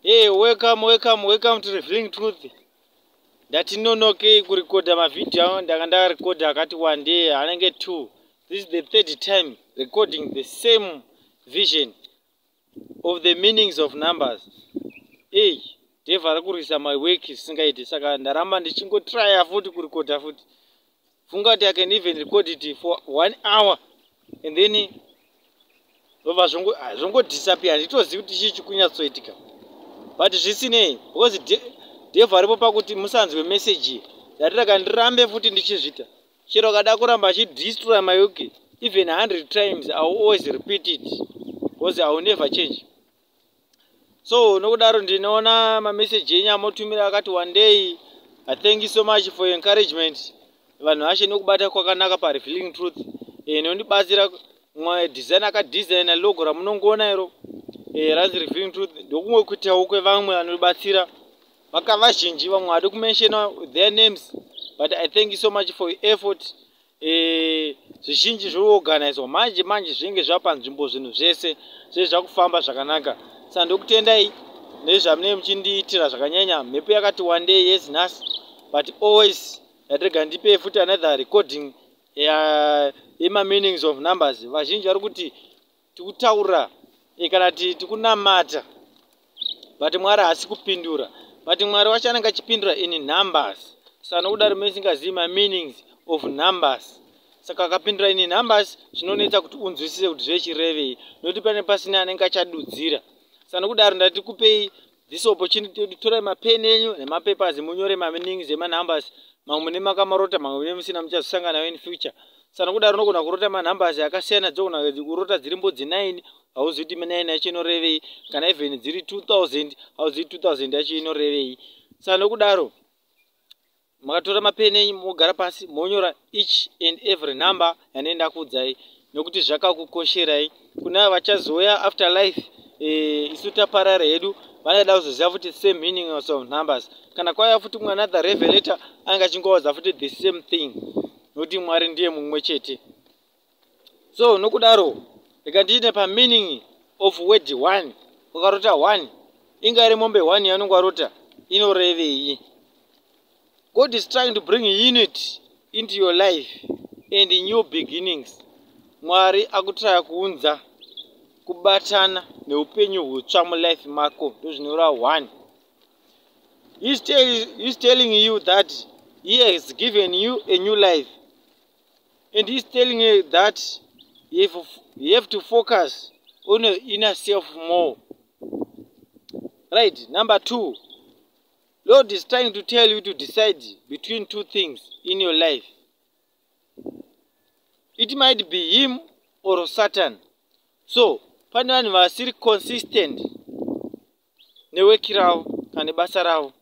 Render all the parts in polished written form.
Hey, welcome to Revealing Truth. Ndatinonoke kurecorda mavideo ndakanda recorda akati one day anenge 2. This is the third time recording the same vision of the meanings of numbers. Hey, Dave arikurisa my work isingaiti saka ndaramba ndichingotrya futi kurecorda futi. Funga kuti I can even record it for 1 hour and then zobva zvongo disappear. Nditozivi kuti chii chikunyatsoitika. But zvisinei, because Dave aripo pakuti musanzwe message ndataka ndirambe futi ndichizvita. Chero kada kuramba achidestroy my work even 100 times, I will always repeat it because I will never change. So nokudaro ndinoona mamessage enyu amotumira akati one day, I thank you so much for your encouragement. Vanhu vashe nokubata kwakanaka pa Revealing Truth. Nondibatsira design akadesigna logo ramunongoona iro razi Revealing Truth ndokumwe kuitawo kwevamwe vanodibatsira vakavazhinji vamwe hadi kumenshena their names, but I thank you so much for your effort. Zvizhinji zvoorganizwa manje zvinge zvapanzvimbo zvinhu zvese zvezvakufamba zvakanaka. Saka ndokutendai nezvamunenge muchindiitira zvakanyanya. Mhepo yakati one day yes nhasi, but always ndatirega ndipe futi another recording yema meanings of numbers. Vazhinji vari kuti tikutaura kana tikunamata, but Mwari haasi kupindura, but Mwari wacho anenge achipindura in numbers. Saka nokudaro mesingazivi ma meanings of numbers, saka akapindura in numbers zvinonetsa kuti unzwisise kuti zvechirevei, nokuti pane pasina anenge achadudzira. Saka nokudaro ndati kupei this opportunity kuti torai mapeni enyu nemapapers munyore ma meanings ema numbers. Mamwe mune makamarota, mamwe mune musina, muchazosangana nawo in future. Saka nokudaro unogona kurota manumbers akasiyana, dzogona kurota dziri mbodzi 9 hauzivi kuti 9 yacho inorevei, kana even dziri 2000 hauzivi 2000 yacho inorevei. Saka nokudaro makatora mapeni enyu mogara pasi monyora each and every number yanenda kuudzai, nokuti zvakakukosherai. Kuna vachazouya after life isu taparara hedu vanoda kuzoziva futi same meaning of numbers. Kana kwaya futi another revelator anga achingoudza futi the same thing, nokuti Mwari ndiye mumwe chete. So nokudaro rega ndiine pa meaning of word 1. Ukarota 1 ingari mombe 1 yanonga warota inorevei. God is trying to bring unity into your life and new beginnings. Mwari akutraya kuunza kubatana neupenyu hutsva mulife mako, ndozvinoreva 1. He's telling you that he has given you a new life, and he's telling you that you have to focus on your inner self more. Right? Number 2, Lord is trying to tell you to decide between two things in your life. It might be him or Satan. So pane vanhu vasiri consistent neweki ravo kana nebasa ravo,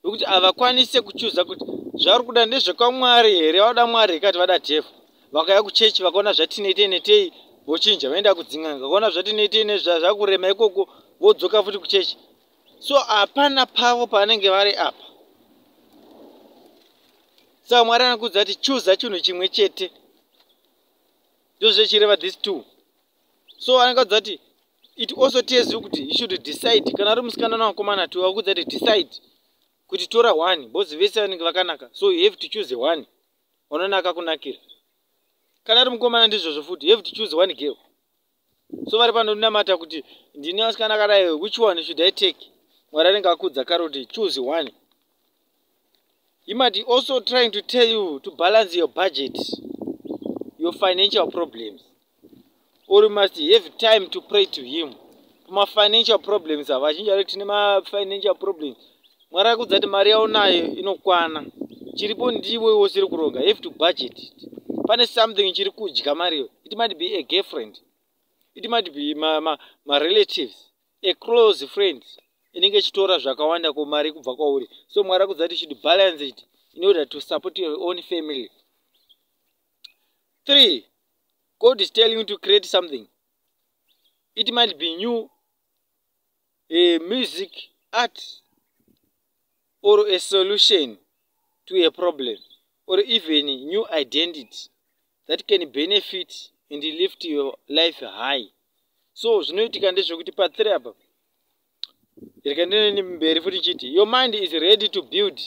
nokuti havakwanise kuchuza kuti zvavari kuda ndezvekwamwari here, vada Mwari ikati vada Jeff. Vakauya kuchechi vakaona zvatinetei netei vochinja vaenda kudzin'anga, vakaona zvatinetei nezvakurema ikoko vodzoka futi kuchechi. So hapana pavo pavanenge vari apa. Saka Mwari anokuudza kuti chuza chinhu chimwe chete, ndozvechireva these 2. So anenge audza kuti it also tells you kuti you should decide. Kana ari musikana namakomana 2 akuudza kuti decide kuti tora 1, bozi vese vanenge vakanaka, so you have to choose 1 unonaka kunakira. Kana ari mukomana ndizvozvo futi, you have to choose 1 girl. So vari pano ndinamata kuti ndine vasikana akadai, which one should I take? Mwari anenge akuudza kare kuti choose 1. He might also trying to tell you to balance your budget, your financial problems, or you must have time to pray to him. My financial problems are my financial problems. Mwari akuudza kuti mari yaunayo inokwana, chiripo ndiwe usiri kuronga. You have to budget it. Pane something chiri kudya mariyo. It might be a girlfriend, it might be my relatives, a close friend inenge chitora zvakawanda kumari kubva kwauri. So Mwari akuudza kuti you should balance it in order to support your own family. 3, God is telling you to create something. It might be new music, art, or a solution to a problem, or even new identity that can benefit and lift your life high. So zvinoitika ndezvekuti pa3 apa rikandene mberi futi chiti your mind is ready to build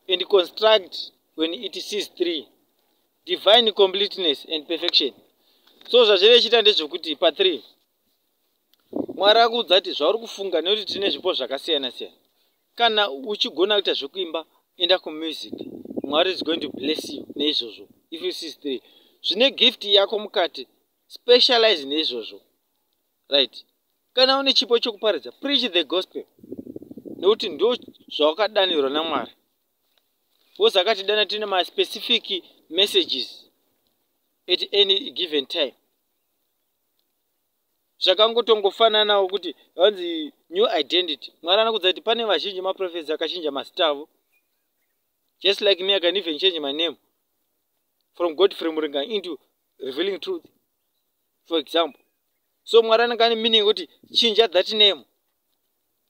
and construct when it sees 3 divine completeness and perfection. So zvazviri chita ndezvekuti pa3 Mwari akuudza kuti zvauri kufunga nekuti tine zvipo zvakasiyana siyana. Kana uchigona kuita zvekuimba enda kumusic, Mwari is going to bless you neizvozvo. If you see 3 zvine gift yako mukati, specialize neizvozvo, right? Kana une chipo chokuparidza, preach the gospel nekuti ndo zvawakadanirwa naMwari. Because akatidana tine ma specific messages at any given time. Zvakangotongofananawo kuti vanzi new identity. Mwari anokudza kuti pane vazhinji maprofesi akachinja mazita avo. Just like me, I can even change my name from Godfrey Muringa into Revealing Truth, for example. So Mwari anenge ane meaning kuti chinja that name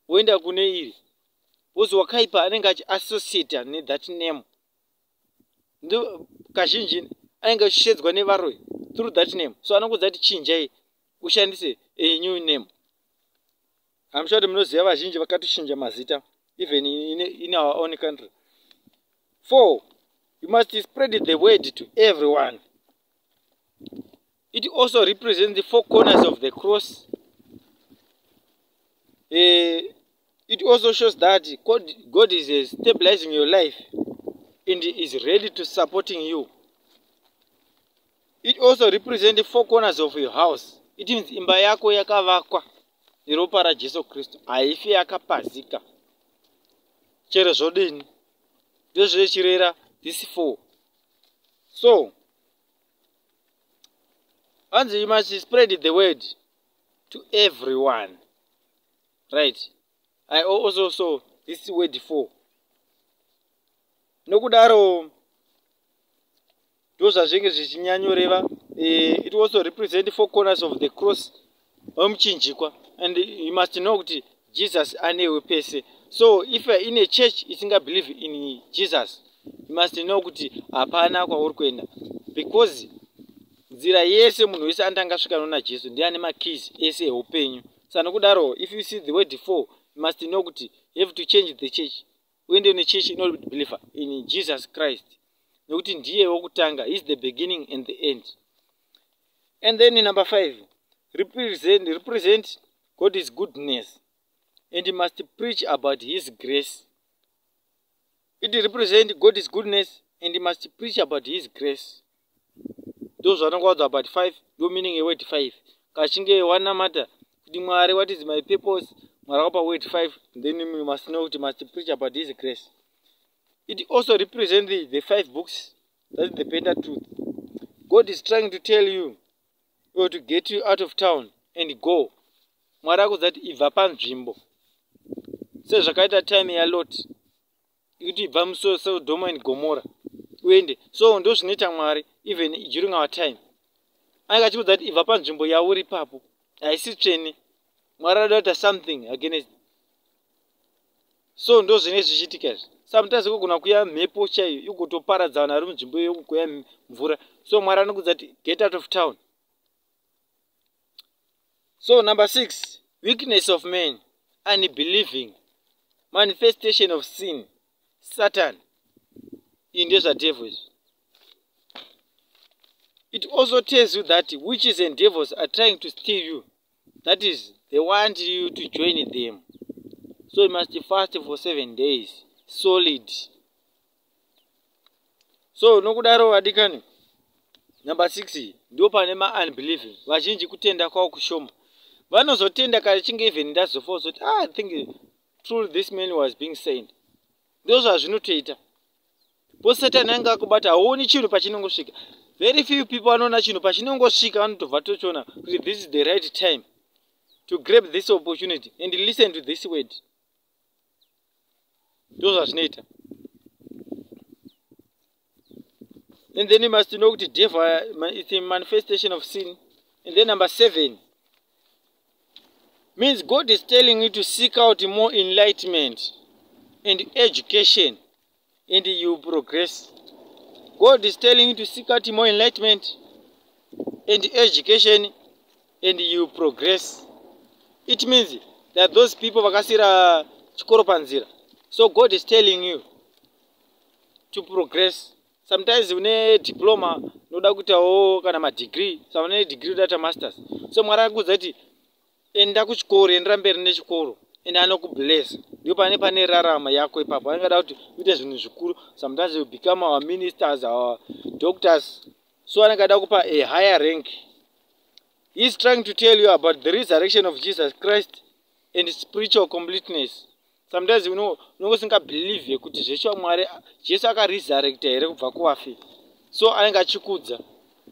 woenda kune iri. Bozi wakaipa anenge achiassociate ne that name. Ndo kazhinji anenge achishedzwa nevaroi through that name. So anokudza kuti chinjai ushandise a new name. I'm sure munoziva vazhinji vakatochinja mazita even in our own country. 4. You must spread the word to everyone. It also represents the 4 corners of the cross. It also shows that God is stabilizing your life and is ready to supporting you. It also represents the 4 corners of your house. It means imba yako yakavakwa neropa raJesu Kristu, haifi yakapazika. Chero zvodini ndozvechirera this 4. So and you must spread the word to everyone, right? I also saw this word 4. Nokudaro ndozvazvinge zvichinyanyoreva. It also represents the 4 corners of the cross omuchinjikwa, and you must know kuti Jesus anewe pese. So if you are in a church isinga believe in Jesus, you must know kuti hapana kwauri kuenda, because nzira yese munhu wese andangasvika nona Jesu ndiye ane makeys ese eupenyu. Saka nokudaro if you see the word 4, you must know kuti you have to change the church. Uende ne church ino believe in Jesus Christ, nekuti ndiye wokutanga, he is the beginning and the end. And then in number 5, represent God's goodness, and you must preach about his grace. It represents God's goodness, and you must preach about his grace. Those are not about 5, no meaning a word 5. Kashinge one matter, what is my purpose? Marapa word 5, then you must know you must preach about his grace. It also represents the 5 books, that's the Pentateuch. God is trying to tell you, or to get you out of town and go. Mwari akuzati ibva panzvimbo. Sezvakaita time yaLot, kuti ibva muSodoma and Gomorrah uende. So ndo zvinoita Mwari even during our time. Anenge achikudza kuti ibva panzvimbo yauri papo, haisi tsvene. Mwari anoda something against. So ndo zvine zvichiitika. Sometimes kugona kuya mhepo chaiyo igotoparadzana ari munzvimbo yokuya mvura. So Mwari anokudza kuti get out of town. So number 6, weakness of man, unbelieving, manifestation of sin, Satan, in those are devils. It also tells you that witches and devils are trying to steal you. That is, they want you to join them. So you must fast for 7 days, solid. So nokudaro adikani. Number 6, ndo pane ma-unbelieving. Vazhinji kutenda kwavo kushoma. Vanozotenda kare chinge even ndazofa zoti I think truly this man was being sent. Ndozvo zvazvinotoita. Bo Satan anga akubata haoni chinhu pachinongosvika. Very few people anoona chinhu pachinongosvika vanotobva tochiona kuti this is the right time to grab this opportunity and listen to this word. Ndozvo zvazvinoita. And then you must know that devil is a manifestation of sin. And then number 7 means God is telling you to seek out more enlightenment and education, and you progress. God is telling you to seek out more enlightenment and education, and you progress. It means that those people vakasira chikoro panzira. So God is telling you to progress. Sometimes une diploma noda kutawo kana ma degree, some une degree data masters. So Mwari akudza kuti enda kuchikoro, endera mberi nechikoro, ende anokubless. Ndipo pane rarama yako ipapo. Angada kuti uite zvinhu zvikuru. Sometimes you become our ministers, our doctors. So anangada kupa a higher rank. He is trying to tell you about the resurrection of Jesus Christ and spiritual completeness. Sometimes unosinga believe kuti zveshwa Mwari Jesu akaresurrecta here kubva kuvafi. So anenge achikudza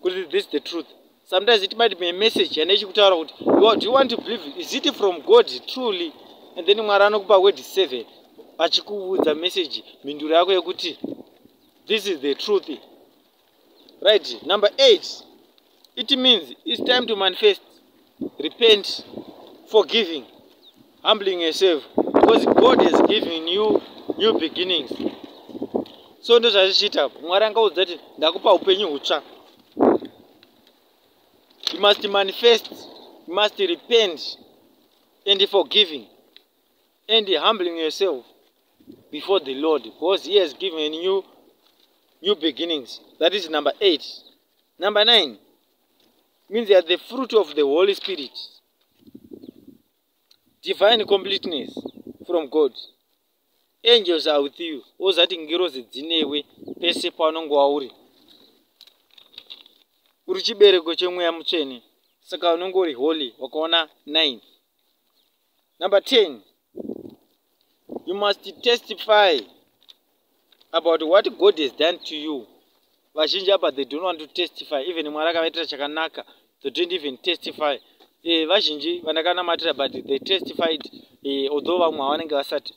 kuti this is the truth. Sometimes it might be a message and echikutaura kuti do you want to believe, is it from God truly? And then Mwari anokupa word 7 achikuudza message mhinduro yako yekuti this is the truth. Right? Number 8, it means it's time to manifest, repent, forgiving, humbling yourself, because God has given you new beginnings. So ndo zvazvichita Mwari angaudza kuti ndakupa upenyu hutsva. You must manifest, you must repent, and forgiving, and humbling yourself before the Lord, because He has given you new beginnings. That is number 8. Number 9 means that the fruit of the Holy Spirit, divine completeness from God. Angels are with you. Ozati ngirozi dzinewe pese paunonge uri. Uri chibereko chemweya mutsvene. Saka unonge uri holy. Wakaona 9. Number 10. You must testify about what God has done to you. Vazhinji apa they don't want to testify. Even Mwari akavaitira chakanaka, they don't even testify. Vazhinji vandakanamatira but they testified, although vamwe havanenge vasati.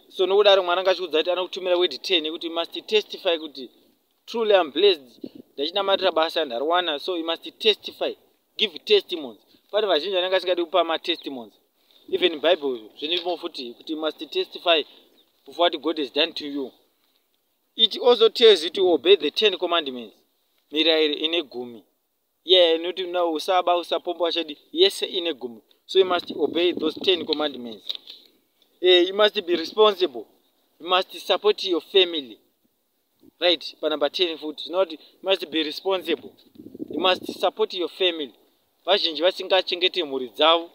So nokudaro Mwari angachikudza kuti anokutumira word 10 kuti you must testify kuti truly I'm blessed, ndachinamatira basa ndariwana. So you must testify, give testimonies. Pane vazhinji vanenge vasingadi kupa matestimonies. Even in Bible zvinimo futi kuti you must testify of what God has done to you. It also tells you to obey the 10 commandments. Mirayiro ine 10. Yeah, not to know usaba usapombo achadi. Yes, ine 10. So you must obey those 10 commandments. You must be responsible. You must support your family. Right? But number 10 foot. Not you must be responsible. You must support your family. Vazhinji vasingachengete mhuri dzavo.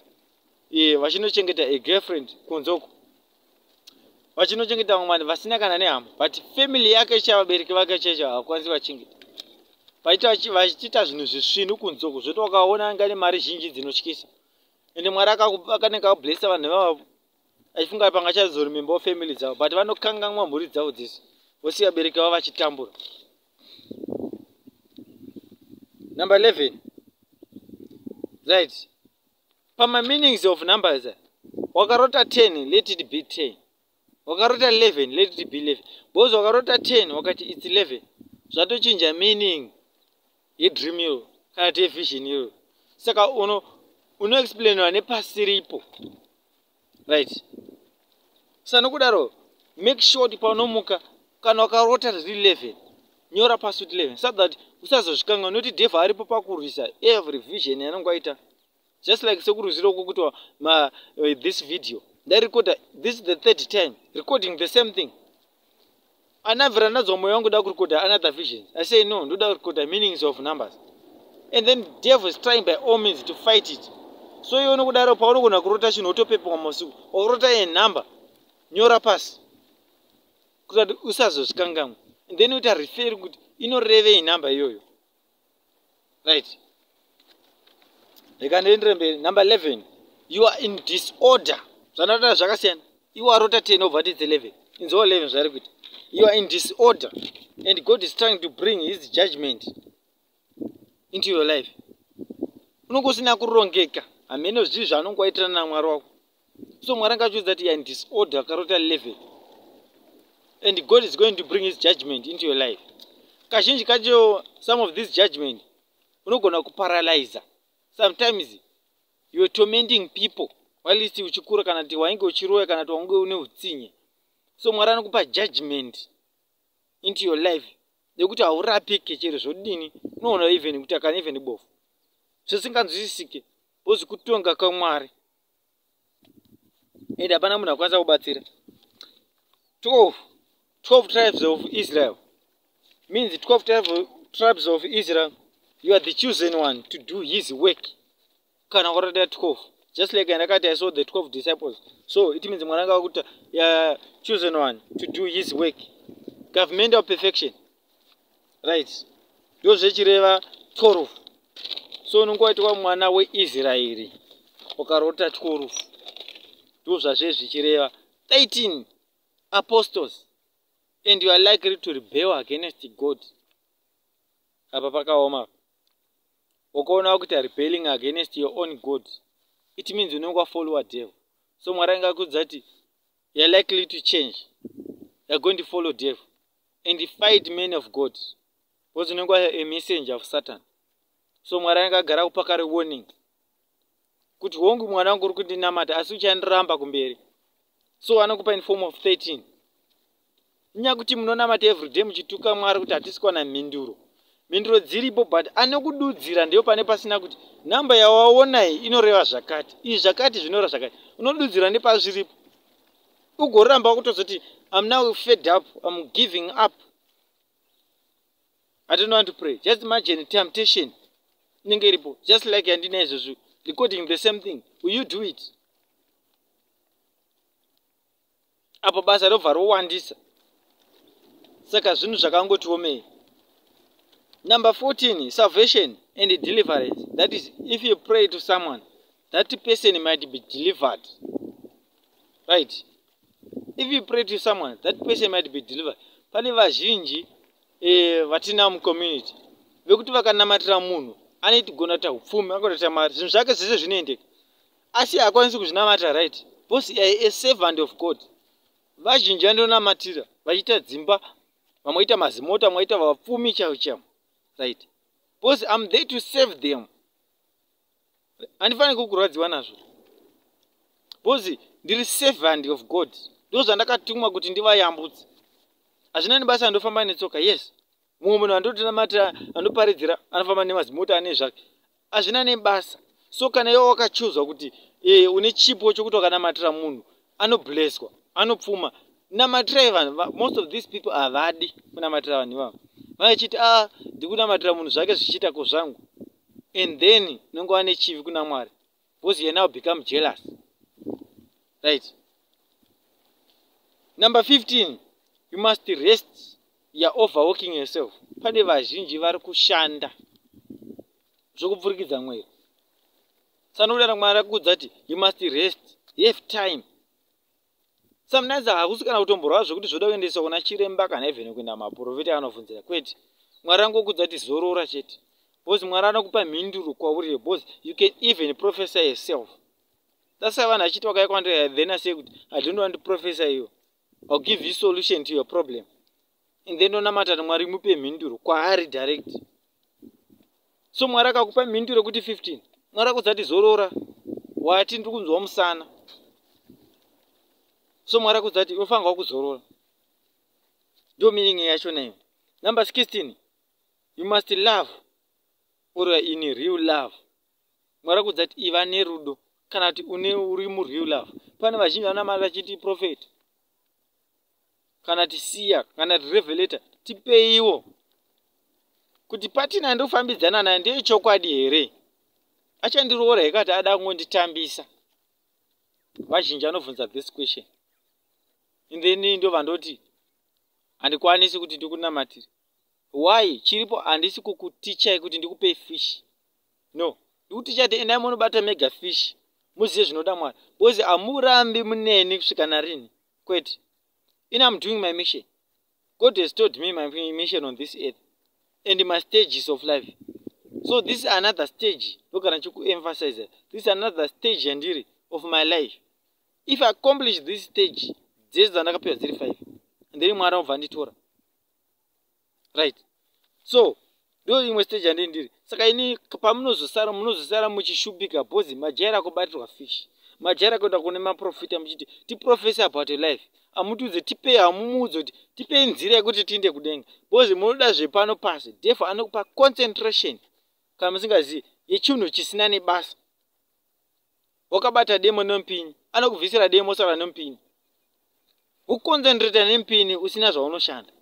Vachinochengeta a girlfriend kunzoko. Vachinochengeta vamwe vasina kana nehama, but family yake chavabereki vake checho havakwanisi vachengeta. Vachiita zvinhu zvisvinu kunzoko, zvoti wakaona anga ane mari zhinji dzinotyisa. Ende Mwari akanenge akablessa vanhu vavo achifunga panga chazoremembawo family dzavo, but vanokanganwa mhuri dzavo dzese, vosiya vabereki vavo vachitambura. Number 11. Right. Pama meanings of numbers. Wakarota 10, let it be 10. Wakarota 11, let it be 11. Because wakarota 10, wakati it's 11. Zvatochinja meaning yedream yo kana kuti vision yo. Saka uno explainwa nepasiripo. Right. Saka nokudaro make sure kuti paunomuka kana wakarota 11 nyora pasi 11 so that usazosvikanga noti devha aripo pakurwisa every vision yanonga aita. Just like sekuruzira ukukutwa this video. They record this is the 3rd time recording the same thing. Anavira nadzo moyo wangu da kurecorda another vision. I say no, ndoda kurecorda meanings of numbers. And then devil is trying by all means to fight it. So you nokudaro paunogona kurota chinhu utopepa masuku. Okurota a number nyora pasi kuti usazosvikangamwe. And then uta refer kuti inoreve number iyoyo. Right. Number 11. You are in disorder. Zvanota zvakasiyana. You are rota 10 over it's 11. In the 11 zvari kuti you are in disorder and God is trying to bring his judgment into your life. Unongosina kurongeka. Ameno zvinhu zvanongoitirana naMwari wako. So Mwari angachiudza kuti you are in disorder karota 11. And God is going to bring his judgment into your life. Kazhinji kacho some of this judgment unogona kuparalyze. Sometimes you are tormenting people. While uchikura kana kuti wainge uchiroya kana kuti wange une utsinye. So Mwari anokupa judgment into your life. Nekuti haurapike chero zvodini. Unoona even kuti akana even bofu. Zvisinganzwisisike. bozi kutonga kwaMwari. Ende hapana munhu akwanisa kubatsira. 12 tribes of Israel means 12 tribes of Israel. You are the chosen one to do his work. Kana korada 12. Just like I saw the 12 disciples. So it means mwananga wakuta ya chosen one to do his work. Government of perfection. Right. Ndo zvechireva 12. So unongoitwa mwana weIsraeri. Ukarota 12. Ndo zvazvichireva 13 apostles. And you are likely to rebel against God. Apa pakaoma. Ukaona kuti rebelling against your own God. It means unongo follow a devil. So Mwari angakudza kuti you are likely to change. You are going to follow devil and fight men of God. Because unongo a messenger of Satan. So Mwari angagara kupakare warning. Kuti hongu mwana wangu uri kundinamata asi uchandiramba kumberi. So anakupa in form of 13. Nyakuti munonamata everyday muchituka Mwari kuti hatisi kuwana mhinduro. Mhinduro dziripo but anokududzira ndio pane pasina kuti namba yawaona iyi inoreva zvakati. Izvi zvakati zvinoreva zvakati. Unodudzira nepazviripo. Ugoramba kutozoti I'm now fed up, I'm giving up. I don't want to pray. Just imagine temptation. Just like Andina is recording the same thing. Will you do it? Apo basa rovha rowandisa. Saka zvinhu zvakangotiomei. Number 14, salvation and deliverance. That is, if you pray to someone, that person might be delivered. Right? If you pray to someone, that person might be delivered. Pane vazhinji vatina mucommunity. Vekuti vakanamatira munhu, anogona kuita upfumi, anogona kuita mari. Zvinhu zvake zvese zvinoendeka. Asi hakwanisi kuzvinamatira, right? Because a servant of God. Vazhinji vanonamatira, vachiita dzimba, vamwe mazimota, vamwe vapfumi chavo. Right? Because I'm there to save them. Handifani kukurwadziwa nazvo. Because ndiri servant of God. Ndo zvandakatumwa kuti ndivayambudze. Hazvina nebasa andofamba netsoka. Yes. Mumwe munhu andotonamatira, andoparidzira, anofamba nemazimota ane zvake. Hazvina nebasa. So kana iwe wakachuzwa kuti une chipo chokuti wakanamatira munhu, anoblesswa, anopfuma. Namatira vanhu, most of these people havadi kunamatira vanhu ivavo. Vachiti ndikunamatira munhu zvake zvichiita kozvangu. And then nongova nechivi kuna Mwari. Because you now become jealous. Right? Number 15, you must rest. You are overworking yourself. Pane vazhinji vari kushanda zvokupfurikidza mwiri. Sanokuda Mwari akudza kuti you must rest. You have time. Sometimes hakusi kana kutomborwa zvokuti zvoda kuendesa kuna chiremba kana even kuenda maprofita anobvunzira. Kwete. Mwari angokudza kuti zorora chete. Because Mwari anokupa mhinduro kwauri. Because you can even prophesy yourself. That's why vanhu vachiti vakakwandira then I say kuti I don't want to prophesy you. I'll give you solution to your problem. And then unamata Mwari mupe mhinduro kwaari direct. So Mwari akakupa mhinduro kuti 15. Mwari akudza kuti zorora. Wati ndiri kunzwa musana. So Mwari akudza kuti unofanirwa kuzorora. Ndio meaning yacho nayo. Number 16. You must love. Or in real love. Mwari akudza kuti iva nerudo. Kana kuti uri real love. Pane vazhinji vanamata vachiti prophet. Kana tisiya, kana revelator, tipeiwo. Kuti patina ndofambidzana naye ndiye chokwadi here. Achandiroora hekati ada kungonditambisa. Vazhinji vanobvunza this question. And then ndo vandoti handikwanisi kuti ndikunamatire. Why? Chiripo handisi kukutichai kuti ndikupe fish. No. Ndikuticha kuti endai munobata mega fish. Muzive zvinoda Mwari. Because hamurambi muneni kusvika narini. Kwete. And I'm doing my mission. God has told me my mission on this earth and my stages of life. So this is another stage. Look at you emphasize it. This is another stage of my life. If I accomplish this stage, this is another 5. And then Mwari vanditora. Right. So ndo imwe stage andindiri. Saka ini pamunozosara muchishupika bhozi majaira kubatirwa fish. Majaira kuenda kune maprofita muchiti tiprofesa about your life. Amutudze tipe hamumuudze kuti tipe nzira yekuti tiende kudenga. Bhozi munoda zvepano pasi. Therefore anokupa concentration. Kana musingazivi yechinhu chisina nebasa. wakabata demo nomupini, anokubvisira demo saka nomupini. Kuconcentrate nemupini usina zvaunoshanda.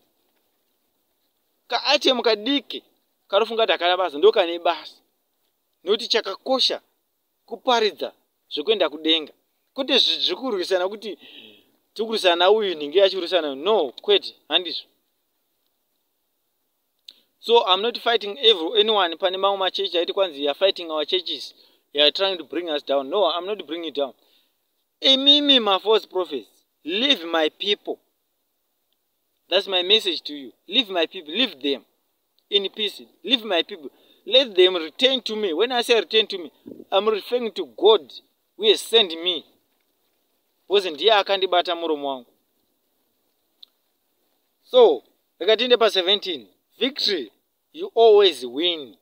Kaatemu kadiki karofunga kuti akana basa ndo kane basa. Nokuti chakakosha kuparidza zvekuenda kudenga. Kuti zvikurwisana kuti tikurwisana uyu nhingi achikurwisana. No, kwete, handizvo. So I'm not fighting anyone pane mamwe machechi aiti kwanzi you are fighting our churches. You are trying to bring us down. No, I'm not bringing it down. Emimi, my false prophets, leave my people. That's my message to you. Leave my people. Leave them in peace. Leave my people. Let them return to me. When I say return to me, I'm referring to God who has sent me. Because ndiye akandibata muromo wangu. So, rekatinde pa 17. Victory, you always win.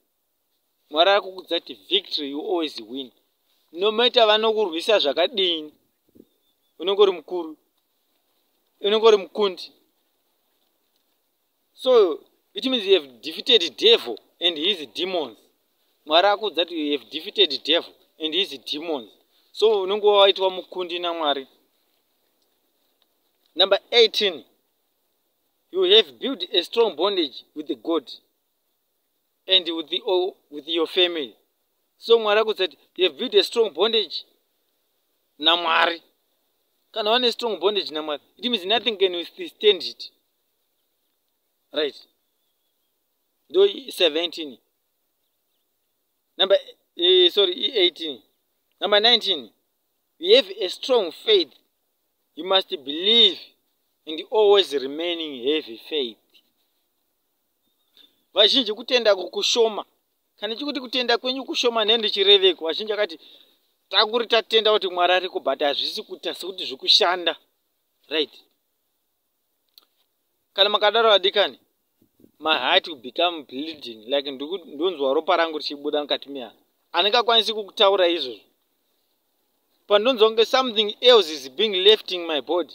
Mwari akukudza kuti victory, you always win. No matter vanokurwisa zvakadini, unongori mukuru, unongori mukundi. So, it means you have defeated devil and his demons. Mwari akukudza kuti you have defeated devil and his demons. So, unongova waitwa mukundi naMwari. Number 18. You have built a strong bondage with the God and with your family. So Mwari akudza kuti you have built a strong bondage naMwari. Kana one strong bondage naMwari, it means nothing can withstand it. Right? Do 17. Number 18. Number 19. You have a strong faith. You must believe and always remaining heavy faith. Vazhinji kutenda kukushoma. Kana chikuti kutenda kwenyu kushoma nende chireveko. Vazhinji akati takuri tatenda kuti Mwari ari kubata zvisi kuita sekuti zvikushanda. Right? Kana makadaro adikani, my heart will become bleeding like ndonzwa ropa rangu richibuda mukati mehana. Andingakwanisi kukutaura izvozvo. Pandonzwa kunge something else is being left in my body.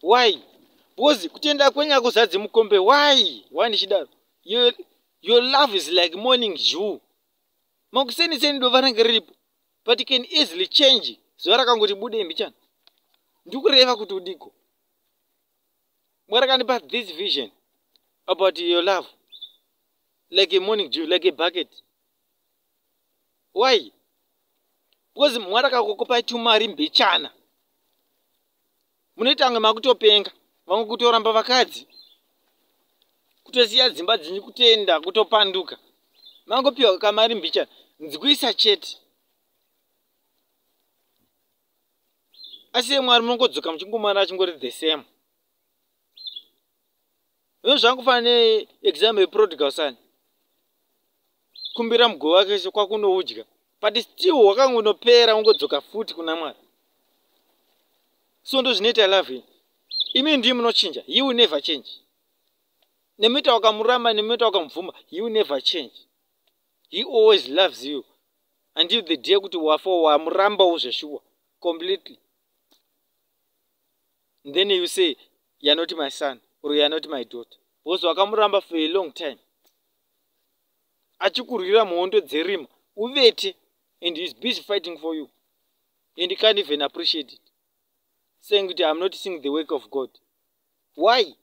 Why? Because kutenda kwenyu akuzadzi mukombe. Why? Why ndichidaro? Your love is like morning dew. Makuseni dova range riripo. But it can easily change. Zuva rakangoti bude mbichana. Ndikureva kuti udiko. Mwari akandipa this vision about your love. Like a morning dew, like a bucket. Why? Because Mwari akakupai tumari mbichana. Munoita kunge makutopenga. Vamwe kutoramba vakadzi. Kutosiya dzimba dzinyu kutenda kutopanduka. Mangopiwa kamari mbichana. Nzikuisa chete. Asi Mwari munongodzoka muchingomara chingori the same. Zvangufana neexample yeprodigal son. Kumbira mugova wake kwakunoudya. But still wakangonopera ungodzoka futi kuna Mwari. So ndo zvinoita love. Imi ndiye munochinja. You will never change. Nemita wakamuramba, nemita wakamuvhuma, he will never change. He always loves you. Until the day kuti wafa wamuramba uzveshuwa. Completely. And then you say, you are not my son. Or you are not my daughter. Because wakamuramba for a long time. Achikurira muhondo dzerima. Uvete. And he is busy fighting for you. And he can't even appreciate it. Saying that I am not seeing the work of God. Why?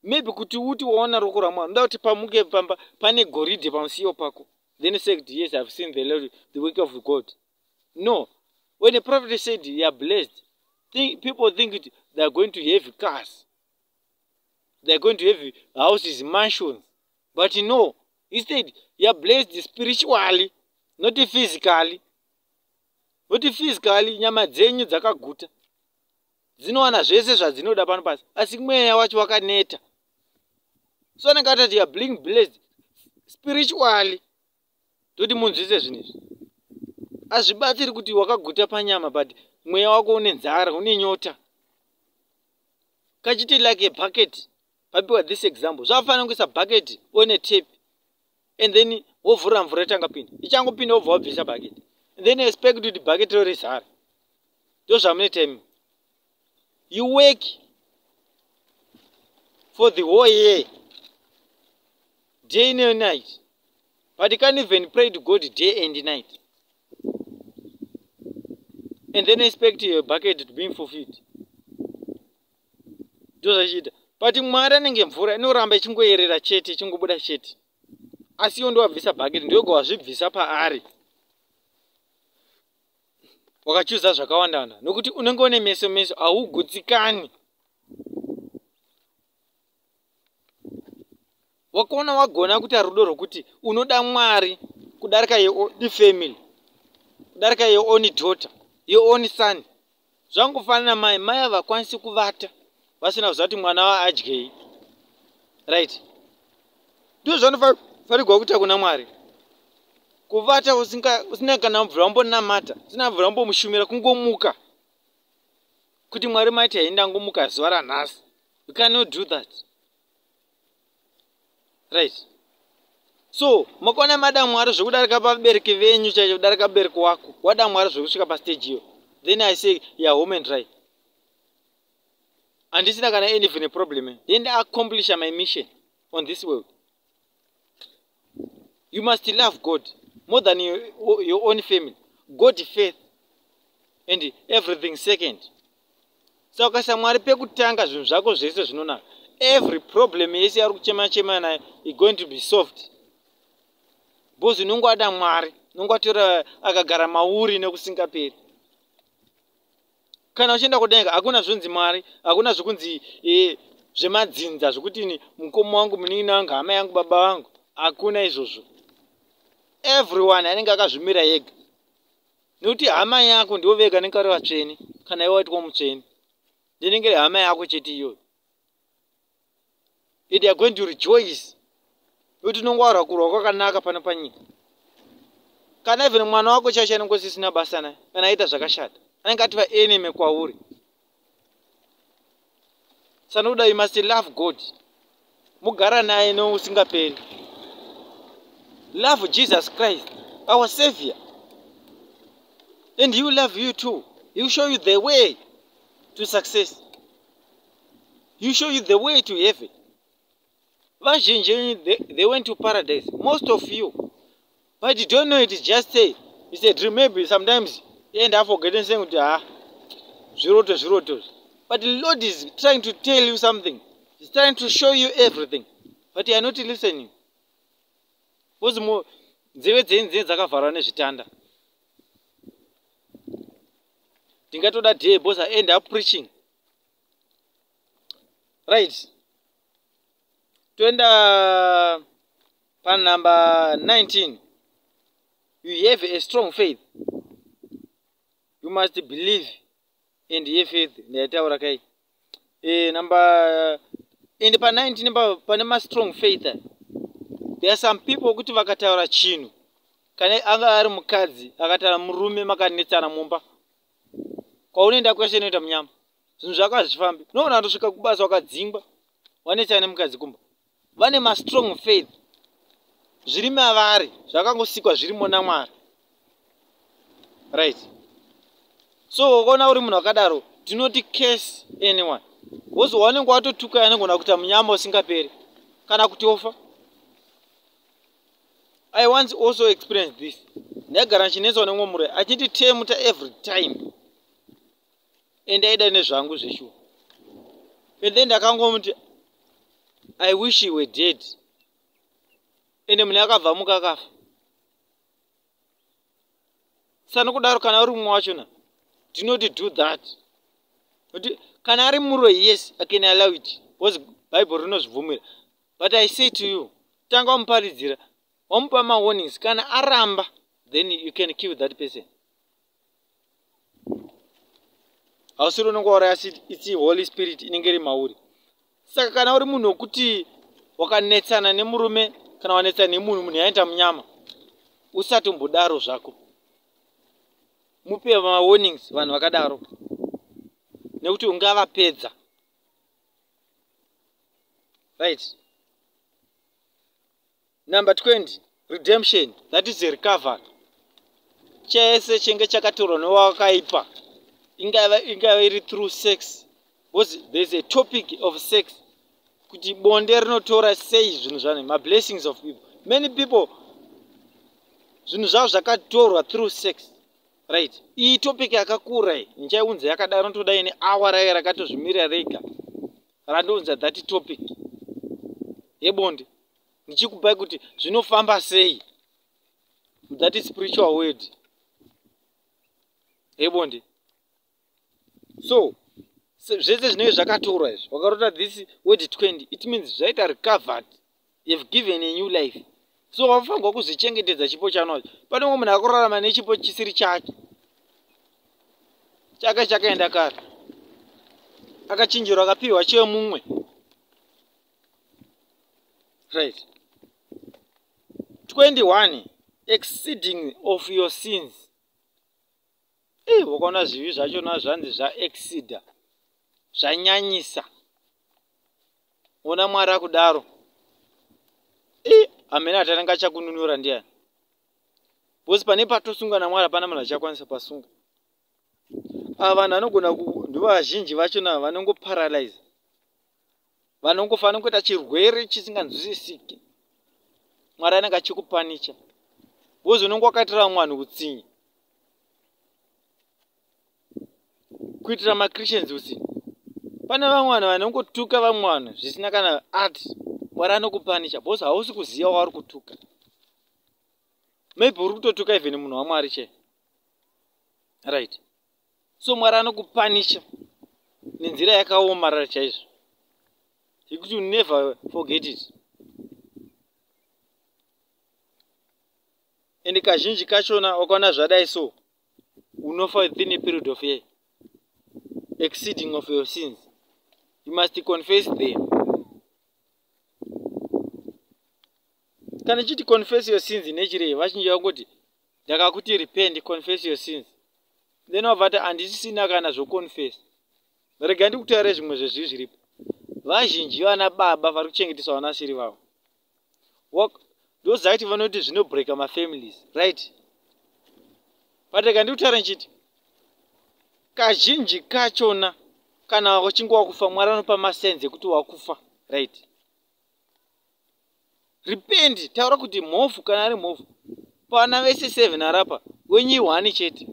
Maybe kuti uti waona roko raMwari. Nda kuti pamuke pamba pane goridhe pamusiyo pako. Then you say, yes, I have seen the work of God. No. When the prophet said, you are blessed, people think they are going to have cars. They are going to have houses, mansions. But no. Instead, you are blessed spiritually, not physically. Not physically, nyama dzenyu dzakaguta. Dzinowana zvese zvadzinoda pano pasi. Asi mweya wacho wakaneta. So anengati you are being blessed spiritually. Toti munzvise zvinezvi. Azvibatsiri kuti wakaguta panyama but mweya wako une nzara, une nyota. Kachiti like a bucket. Papiwa this example. Zvafana kuisa bucket on a tape. And then wovhura mvura itangapinda. Ichangopinda wobva wabvisa bucket. And then you expect kuti bucket rizara. Ndo zvamunoita imi. You work for the whole year. Day and night. But you can't even pray to God day and night. and then expect your bucket to be fulfilled. Ndozvachiita. But Mwari anenge mvura inoramba ichingoyerera chete, ichingobuda chete. Asi iwo ndowabvisa bucket, ndoga wazvibvisa paari. Wakachuza zvakawanda nokuti unenge une meso meso, haugutsikani. Wakaona wagona kuti rudo rwokuti unoda Mwari kudarika your own family, kudarika your own daughter, your own son. Zvangofanana mai havakwanisi kuvata vasina kuziva kuti mwana wavo adyei. Right? Ndizvo zvanofanirwa kuita kuna Mwari. Kuvata usina kana mvura wambonamata, usina mvura wambomushumira, kungomuka kuti Mwari maiti haindangomuka zuva ranhasi. You cannot do that. Right? So makaona mada Mwari zvokudarika pabereki venyu chaicho, kudarika bereki wako, wada Mwari zvokusvika pastage iyo, then I say you are home and dry. Handisina kana even a problem. Then I accomplish my mission on this world. You must love God more than your own family. God, faith, and everything second. So ukasa Mwari pekutanga zvinhu zvako zvese zvinonaka, every problem yese ari kuchema nayo is going to be solved. Bozi unongwada Mwari, unongwatora akagara mauri nekusingaperi. Kana uchienda kudenga hakuna zvonzi Mwari, hakuna zvokunzi zvemadzinza zvokuti ni mukoma wangu, munini wangu, hama yangu, baba wangu. Hakuna izvozvo. Everyone anenge akazvimira yega. Nokuti hama yako ndiwo vega anenge ari vatsvene, kana iwe waitwa mutsvene. Ndinenge hama yako chete iyoyo. And they are going to rejoice. Nokuti unongwara kurwa kwakanaka pano panyika. Kana even mwana wako chacho anongosisina basa naye, kana aita zvakashata, anenge ativa enemy kwauri. Sanoda you must love God. Mugara naye nousingaperi. Love Jesus Christ, our Savior. And He will love you too. He will show you the way to success. He will show you the way to heaven. They went to paradise. Most of you. But you don't know it is just it's a dream. Maybe sometimes you end up forgetting saying, zero. But the Lord is trying to tell you something. He's trying to show you everything. But you are not listening. Bozi nzeve dzenze dzakavharwa nezvitanda. Ndingatoda day boss I end up preaching. Right. Toenda pan number 19. You have a strong faith. You must believe and have faith. Ndataura kai. Number in pan 19 panema strong faith. There are some people kuti vakataura chinhu kana anga ari mukadzi akataura murume makanetsana mumba kwaunoenda kwese inoita munyama zvinhu zvako hazvifambi. Unoona ndosvika kubasa wakadzingwa wanetsana nemukadzi kumba, vane mastrong faith, zviri mavari zvakangosikwa zvirimo naMwari. Right? So ukaona uri munhu akadaro, do not curse anyone. Wozi wanenge watotuka anogona kuita munyama usingaperi kana kutofa. I once also experienced this. Ndagara chinetswa nemwe murume achinditemuta every time. And aida nezvangu zveshuwa. And then ndakangomuti I wish you were dead. And munhu akabva muka akafa. Sana kudaro kana uri mumwe wachona, do not do that. Kana ari muro, yes, I can allow it. Because Bible rinozvibvumira. But I say to you, tanga wamuparidzira, wamupa warnings, kana aramba, then you can kill that person. Hausiri unongoora asi it's Holy Spirit inenge iri mauri. Saka kana uri munhu wekuti wakanetsana nemurume kana wanetsana nemunhu yaenda munyama, usatombodaro zvako. Mupe warnings vanhu vakadaro. Nekuti ungavapedza. Right? Number 20, redemption. That is a recovery. Chese chenge chakatorwa newakaipa. Ingava iri through sex. Because there is a topic of sex. Kuti bonde rinotora sei zvinhu zvane, my blessings of people. Many people zvinhu zvavo zvakatorwa through sex. right? Iyi topic yakakura iyi nichaiunza yakadaro ntoda ine awara rakatozvimirira rega randounza that topic yebonde ndichikupai kuti zvinofamba sei that spiritual word yebonde. So zvese zvinenge zvakatorwa izvi wakarota this word 20 it means zvaita recovered, you've given a new life. So wafanirwa kuzvichengetedza chipo chanocho. Pane umwe munhu akurarama nechipo chisiri chake chakaenda kare akachinjirwa akapiwa chemumwe, right? 21 exceeding of your sins. Wakaona zvivi zvachona zvanzi zvaexida zvanyanyisa. Ona Mwari akudaro, amene atanenge achakununura ndiani? Bosi pane patosunga naMwari hapana munhu achakwanisa pasunga. Ava vanhu vanogona ndivo vazhinji vachona vanongoparalyze, vanongofanira kuita chirwere chisinganzwisisiki. Mwari anenge achikupanicha bosi unenge wakaitira mwanhu utsinye kuitira maChristians utsinye. Pane vamwe vanhu vanongotuka vamwe vanhu zvisina kana ati Mwari anokupanisha bosi hausi kuziva wauri kutuka. Maybe uri kutotuka even munhu waMwari chaiye, right? So Mwari anokupanisha nenzira yakaomarara chaizvo yekuti you never forget it. And kazhinji kachona wakaona zvadai so unofa within a period of year exceeding of your sins. You must confess them. Kana chiti confess your sins nechirei vachinji vangoti ndakakuti repent, confess your sins, then wabvata handisisina kana zvoconfess. Rega ndikutaure zvimwe zvezvivi zviripo. Vazhinji vana baba vari kuchengetesa vanasiri vavo ndozaiti vanoti zvinobreaka mafamilies, right? But rega ndikutaure nchiti kazhinji kachona kana wachinge wakufa Mwari anopa masenzi ekuti wakufa, right? Repent, taura kuti mhofu kana ari mhofu pana vese 7 arapa wenyi 1 chete.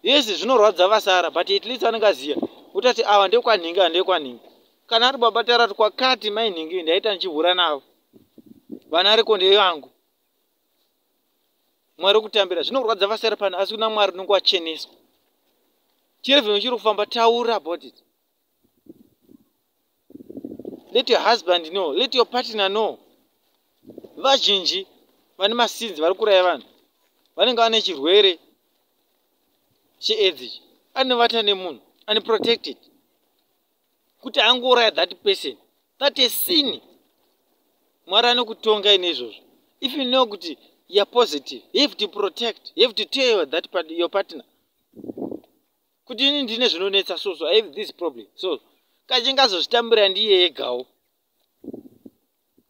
Yesi zvinorwadza vasara but at least anenge aziya utati ava ndekwanhingi ndekwanhingi. Kana ari baba taura kuti kwakati mainhingi ndaita ndichihura navo vana rekonde yangu Mwari kutambira. Zvinorwadza vasara pana asi kuna Mwari unenge wacheneswa. Chirevhino chiri kufamba, taura about it. Let your husband know, let your partner know. Vazhinji vane masinzi vari kuraya vanhu vanenge vane chirwere cheedzi anovata nemunhu unprotected kuti angoraya that person, that is sin. Mwari anokutonga ine izvozvo. If you know kuti you are positive, you have to protect, you have to tell that your partner kuti ini ndine zvinonetsa so I have this problem, so kachingazozvitambira ndiye egawo,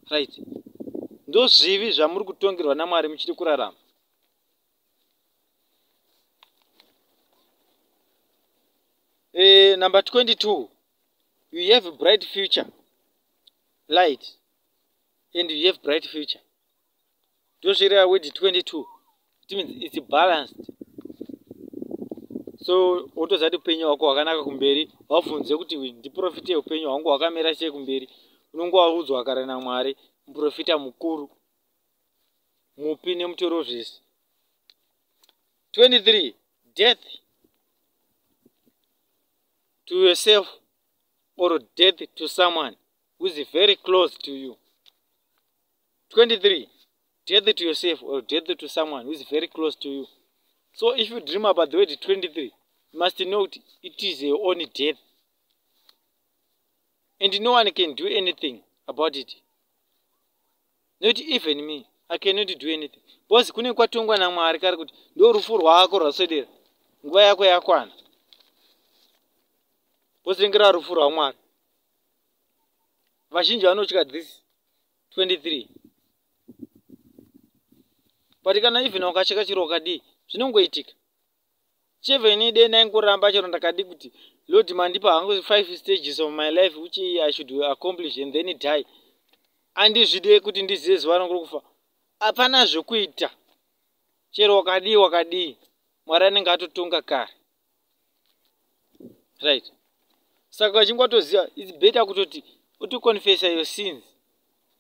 right? Ndo zvivi zvamuri kutongerwa naMwari muchiri kurarama. Number 22, you have a bright future, light, and you have bright future. Ndozvireva word 22, it means it's balanced. So wotozati upenyu hwako hwakanaka kumberi, wabvunze kuti ndiprofite upenyu hwangu hwakamira sei kumberi, unenge waudzwa kare naMwari muprofita mukuru mupi nemutoro zvese. 23, death to yourself or death to someone who is very close to you. 23, death to yourself or death to someone who is very close to you. So if you dream about the word 23, you must note it is your own death. And no one can do anything about it. Not even me. I cannot do anything. Because kune kwatongwa naMwari kari kuti ndo rufu rwako rwaswedera nguva yako yakwana. Posengera rufu rwaMwari. Vazhinji vanotya this 23. But kana even wakacheka chiro wakadi zvinongoitika. Cheveni denda ingoramba chero ndakadi kuti Lord mandipa hangu 5 stages of my life which I should accomplish and then die. Andizvide kuti ndizive zuva rangu rokufa. Hapana zvokuita. Chero wakadi. Mwari anenge atotonga kare. Right. Saka wachingwatoziva, it's better kutoti utoconfessa your sins.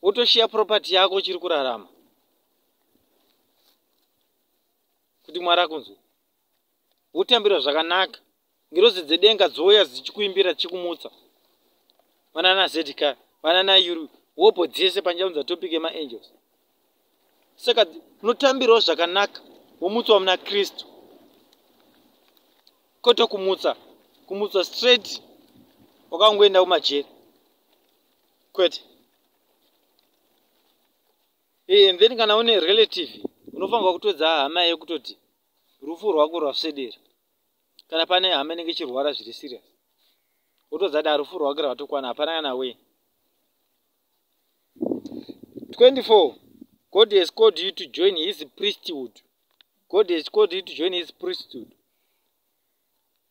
Wotoshiya property yako uchiri kurarama. Kuti Mwari akunzwe. Wotambira zvakanaka. Ngirozi dzedenga dzoya dzichikuimbira dzichikumutsa. Vanana Zedika, vanana Yuru, wopo dzese panjaunza topic yema-angels. Saka unotambirawo zvakanaka, womutswa muna Kristu. Koto kumutsa straight, wakangoenda kumajeri. Kwete. And then kana une relative, unofanirwa kutodza hama yekutoti rufu rwako rwaswedera. Kana pane hama inenge ichirwara zviri serious, wotodza da rufu rwako rwatokwana, hapana kana we. 24. God has called you to join his priesthood. God has called you to join his priesthood.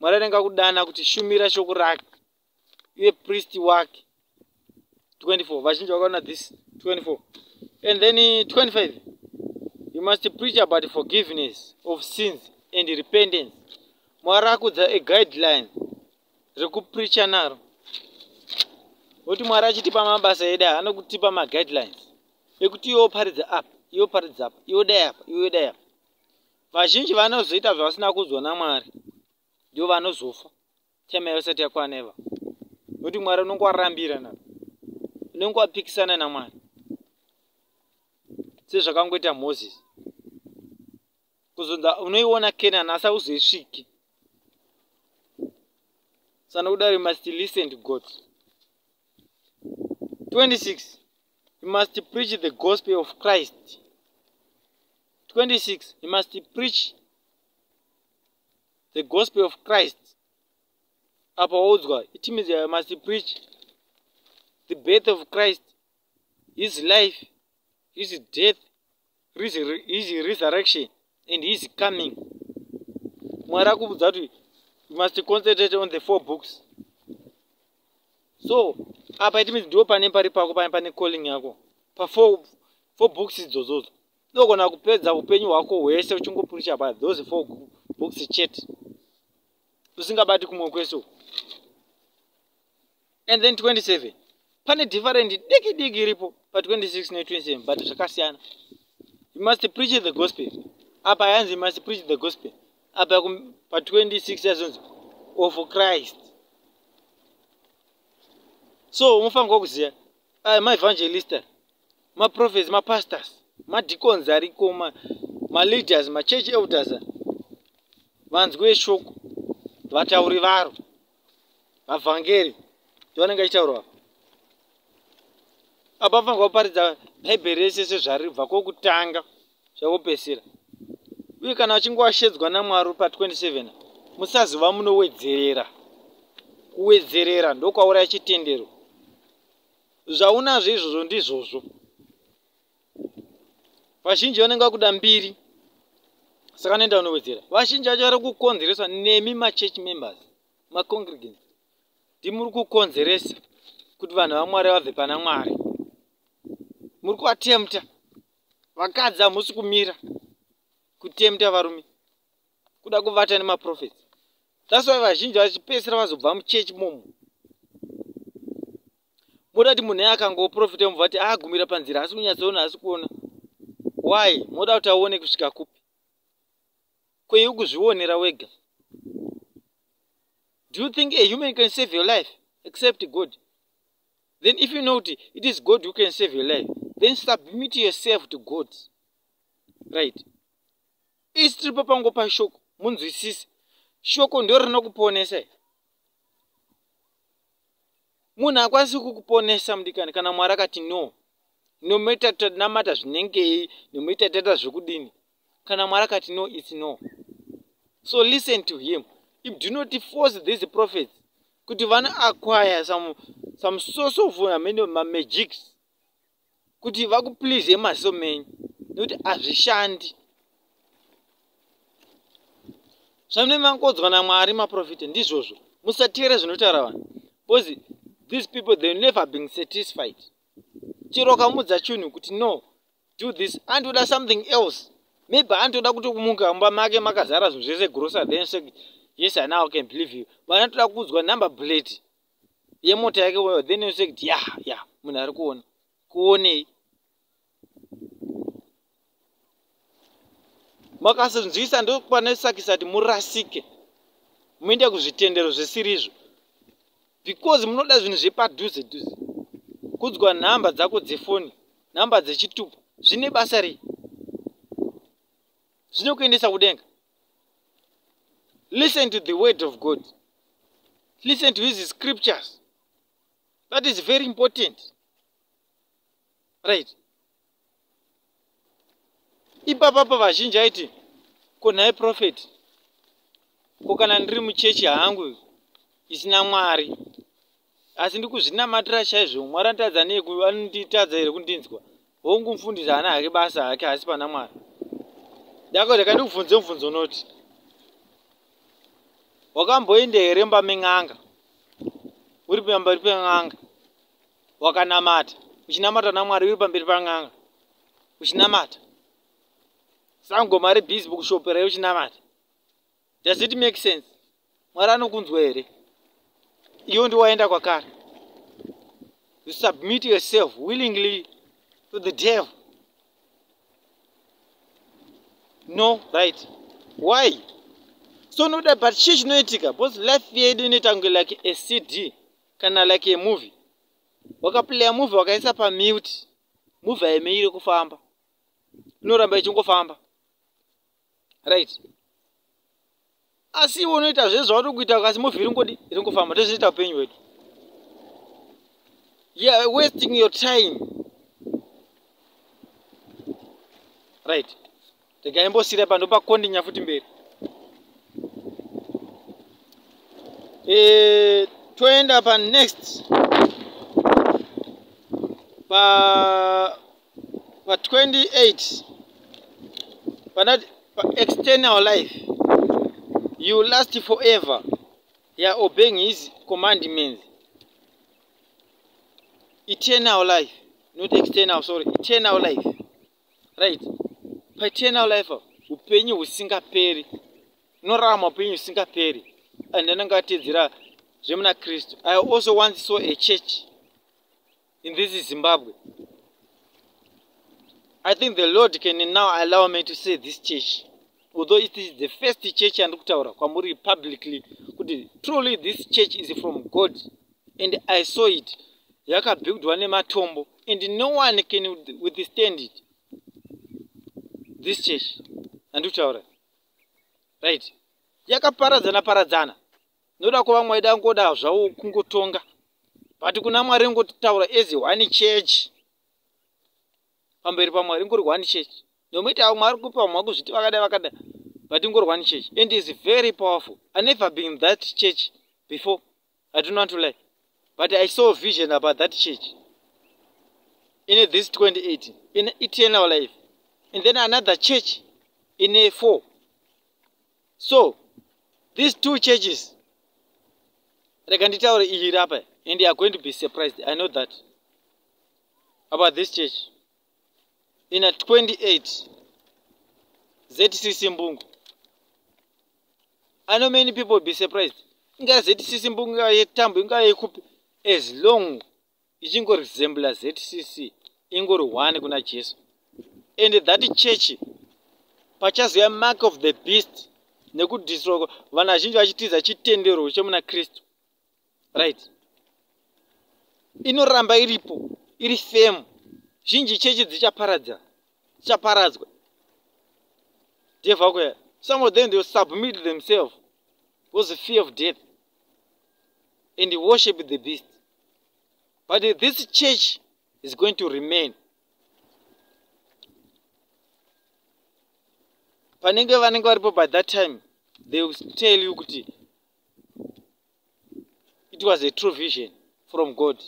Mwari anenge akudana kuti shumira shoko rake, iwe priest wake. 24. Vazhinji vakaona this. 24. And then 25. You must preach about forgiveness of sins and repentance. Mwari akudza a guideline rekupreacha naro. Kuti Mwari achitipa mabasa eda anokutipa ma-guidelines ekuti iwo paridza apa, iwo paridza apa, iwo dai apa, iwo dai apa. Vazhinji vanozoita zvavasina kuzwa naMwari ndivo vanozofa tema yavo isati yakwana eva. Nokuti Mwari unenge warambira navo, unenge wapikisana naMwari sezvakangoita Moses. Kuzonza unoiona Canaan asi hauzoisviki. Sana kudaro you must listen to God. 26. You must preach the gospel of Christ. 26. You must preach the gospel of Christ. It means you must preach the birth of Christ, his life, his death, his resurrection, and his coming. You must concentrate on the 4 books. So, apa it means do pane pari pako pane calling yako. Pa 4 books idzodzo. Ndogona kupedza upenyu hwako hwese uchingopreacha about those 4 books chete. Usingabati kumwe kweso. And then 27. Pane different diki iripo pa 26 ne 27 but zvakasiyana. You must preach the gospel. Apa yanzi you must preach the gospel. Apa pa 26 yazonzi of Christ. So unofanirwa kuziya ma-evangelista, ma-prophets, ma-pastors, ma-deacons ariko, ma-leaders, ma-church elders, vanzwe shoko, vatauri varo, vavhangeri, ndivanenge achitaurwa. Apa vanofana kuparidza bhaibheri rese sezvaribva kwokutanga zvakopedzisira. Uye kana vachinge vashedzwa naMwari pa 27, musazova munowedzerera. Kuwedzerera ndokwauraya chitendero. Zvaunazvo izvozvo ndizvozvo. Vazhinji vanenge vakuda mbiri, saka nenda unowedzera. Vazhinji vacho vari kukonzereswa nemi ma-church members, ma-congregants. Ndimuri kukonzeresa kuti vanhu vaMwari vabve pana Mwari. Muri kuvatemta. Vakadzi hamusi kumira kutemta varume, kuda kuvata nemaprofits. That's why vazhinji vachipedzisira vazobva muchechi momo. Moda kuti munhu akangoprofita mubva kuti agumira panzira asi kunyatsoona asi kuona. Why? Moda kuti aone kusvika kupi? Kwei kuzvionera wega. Do you think a human can save your life except God? Then if you know it is God who can save your life, then submit yourself to God. Right? Isi tiripo pango pa shoko, munzwisise. Shoko ndio rinokuponesa. Munhu hakwasi kukuponesa mudikani kana Mwari akati no. Nomuita namata zvinenge, nomuita tata zvekudini. Kana Mwari akati no, it's no. So listen to him. If do not force these prophets kuti vana acquire some source of magics kuti vakuplease maso menyu nokuti hazvishandi. Zvamune mangodzwa naMwari maprofita ndizvozvo. Musateere zvinotaura vanhu. Because these people, they've never been satisfied. Chero kamudza chinhu kuti no, do this, and do something else. maybe anotoda kuti kumuka mumba make makazara zvinhu zvese grocer, then say yes I now can believe you. But anotoda kuudzwa number plate yemota yake, then you say yeah munhu ari kuona kuonei. Makasonzwisa ndokwanosakisa kuti murasike muende kuzvitendero zvisiri izvo, because munoda zvinhu zvepadhuze dhuze. Kudzwa nhamba dzako dzefoni, nhamba dzechitupa, zvine basa rei? Zvinokuendesa kudenga? Listen to the word of God. Listen to his scriptures. That is very important. Right? Ipapapa vazhinji aiti konhai prophet, ko kana ndiri muchechi hangu isina Mwari, asi ndikuzvinamatira chaizvo, Mwari anotadza neku anonditadza here kundinzwa, hongu mufundisi hana hake basa hake asi pana Mwari. Ndakati ndikubvunze mubvunzo unoti, wakamboenda here mumba men'anga, uri pamberi pen'anga wakanamata, uchinamata naMwari uri pamberi pen'anga uchinamata? Sangoma rebhizi kushopera uchinamata? Does it make sense? Mwari anokunzwa here? Iwo ndiwaenda kwakare. You submit yourself willingly to the devil. No, right? Why? So no, but church noetika, because life yedu inoita like a CD kana like a movie. Wakaplay a movie wakaisa pa mute, movie haimeiri kufamba, inoramba ichingofamba. Right? Asi iwo unoita zvezvauri kuita kasi movie iri kufamba, ndozvinoita upenyu hwedu. You are wasting your time. Right? Ndikaimbosira pano pakondinya futi mberi. Toenda pa next pa 28 pa external life. You last forever. You are obeying his commandments. Eternal life, not external, sorry, eternal life. Right? Pa eternal life, upenyu husingaperi, norarama upenyu husingaperi. And then ngatedzera zvemuna Kristu. I also once saw a church in this Zimbabwe. I think the Lord can now allow me to say this church, although it is the first church and kutaura kwamuri publicly kuti truly this church is from God, and I saw it yakabuildwa nematombo and no one can withstand it. This church and kutaura right, yakaparadzana noda kuva mwaida ngoda zvavo kungotonga, but kuna Mwari ngotaura as one church pamberi paMwari, ngori one church. Nomuita Mwari kupa mwakuzviti vakada, but ngori one church, and is very powerful. I never been in that church before, I do not lie, but I saw a vision about that church in this 2018 in eternal life, and then another church in a 4. So these two churches, and they are going to be surprised. I know that about this church in a 28 ZCC Mbungu. I know many people will be surprised. Inga ZCC Mbungu yetambu inga yekupi, as long ichingo resemble ZCC ingori one kuna Jesu, and that church purchase a mark of the beast nekudistroy vana vazhinji vachitiza chitendero chemuna Kristu. Right? Inoramba iripo, iri fame. Zhinji chechi dzichaparadzwa. Some of them, they will submit themselves because of fear of death and they worship the beast. But this church is going to remain. Panenge vanenge varipo by that time, they will tell you kuti it was a true vision from God.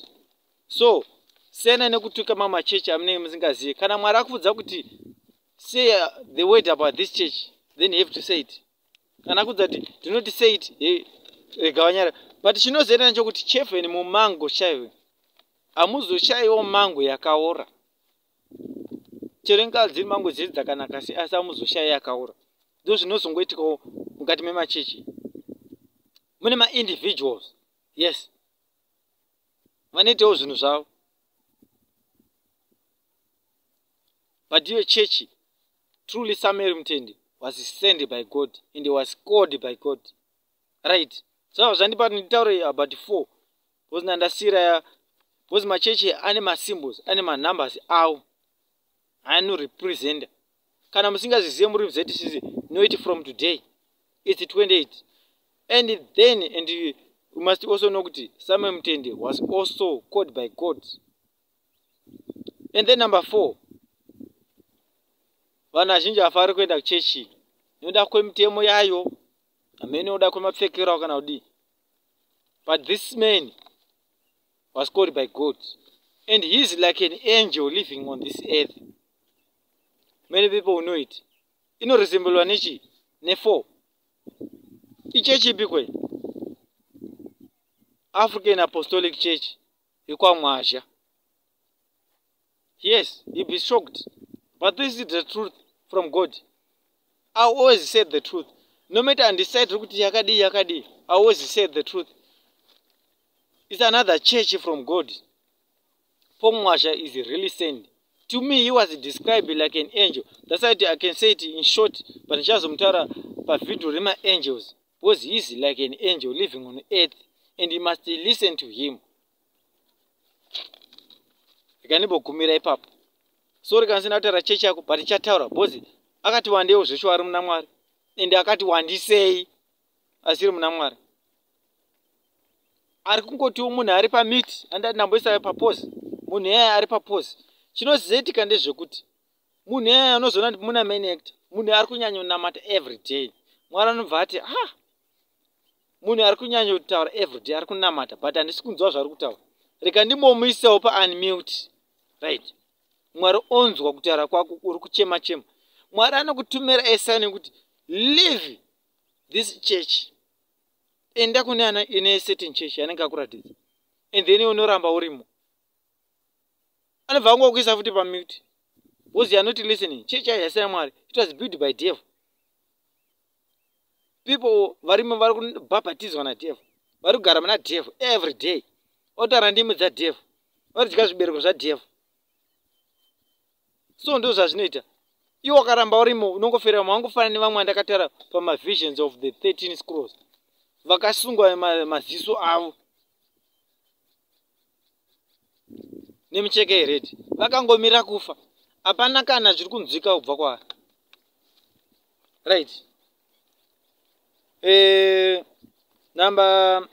So, sena nekutuka mama church amene musingaziye. Kana Mwari akufudza kuti say the word about this church, then you have to say it. Kana akudza kuti do not say it, gawanyara. But chinozera nacho kuti chefe ni mumango chaiwe. Amuzoshaiwo mango yakaora. chero ngadziri mangu dziri dzakanaka sei asi amuzoshaya akaura. Ndo zvinozongoitikawo mukati memachechi. Mune ma-individuals, yes, vanoitawo zvinhu zvavo. But your church, truly Samuel Mutende was sent by God and he was called by God. Right? So zvandipa nditaure about 4. Because ndandasira because machechi ane ma-symbols, ane ma-numbers awo. Anu represent. Kana musingazizive muri ZCC, know it from today. It's 28. And then, and you must also know that Samuel Mutende was also called by God. And then number 4. Vanhu vazhinji hafari kuenda kuchechi. Noda kwemitemo yayo. Amene noda kwemapfekero kana kudii. But this man was called by God. And he is like an angel living on this earth. Many people know it. Inoresemblwa nechi? Ne4. Ichechi bikwe. African Apostolic Church. Ikwamwasha. Yes, you'll be shocked. But this is the truth from God. I always said the truth. No matter and decide yakadi, I always said the truth. It's another church from God. Pomwasha is really sent. To me, he was described like an angel. That's why I can say it in short. But Mutara, Pavidu Rema angels, because he is like an angel living on earth, and he must listen to him. Ikanibo kumira ipap. So rikansina kutara chechi yako, but ichataura, bozi, akati wandeo zveshu ari muna Mwari, ende akati wandisei asiri muna Mwari. Ari kungotiwo munhu ari pamiti, andati ndamboisa papozi, munhu yaya ari papozi. Chinozitika ndezvekuti munhu yaya anozoona kuti muna main actor, munhu ari kunyanya kunamata every day. Mwari anobva ati, munhu ari kunyanya kutaura every day ari kunamata, but handisi kunzwa zvari kutaura. Reka ndimbomuisawo pa-unmute. Right? Mwari onzwa kutaura kwako uri kuchema-chema. Mwari anokutumira esani nekuti leave this church. Enda kune ine certain church yanenge akuratidza. And then unoramba urimo. Anobva angokuisa futi pamute. Because you are not listening. Church yasina Mwari. It was built by devil. People varimo vari kubhabhatizwa nadevil. Vari kugara muna devil every day. Otaura ndimi dzadevil. Varidya zvibereko zvadevil. So ndo zvazvinoita. Iwo wakaramba urimo unongofera mangofana nevamwe vandakataura pamavisions of the 13 scrolls. Vakasungwa maziso avo nemicheka yeredhi. Vakangomira kufa. Hapana kana zviri kunzwika kubva kwaari. Right. Number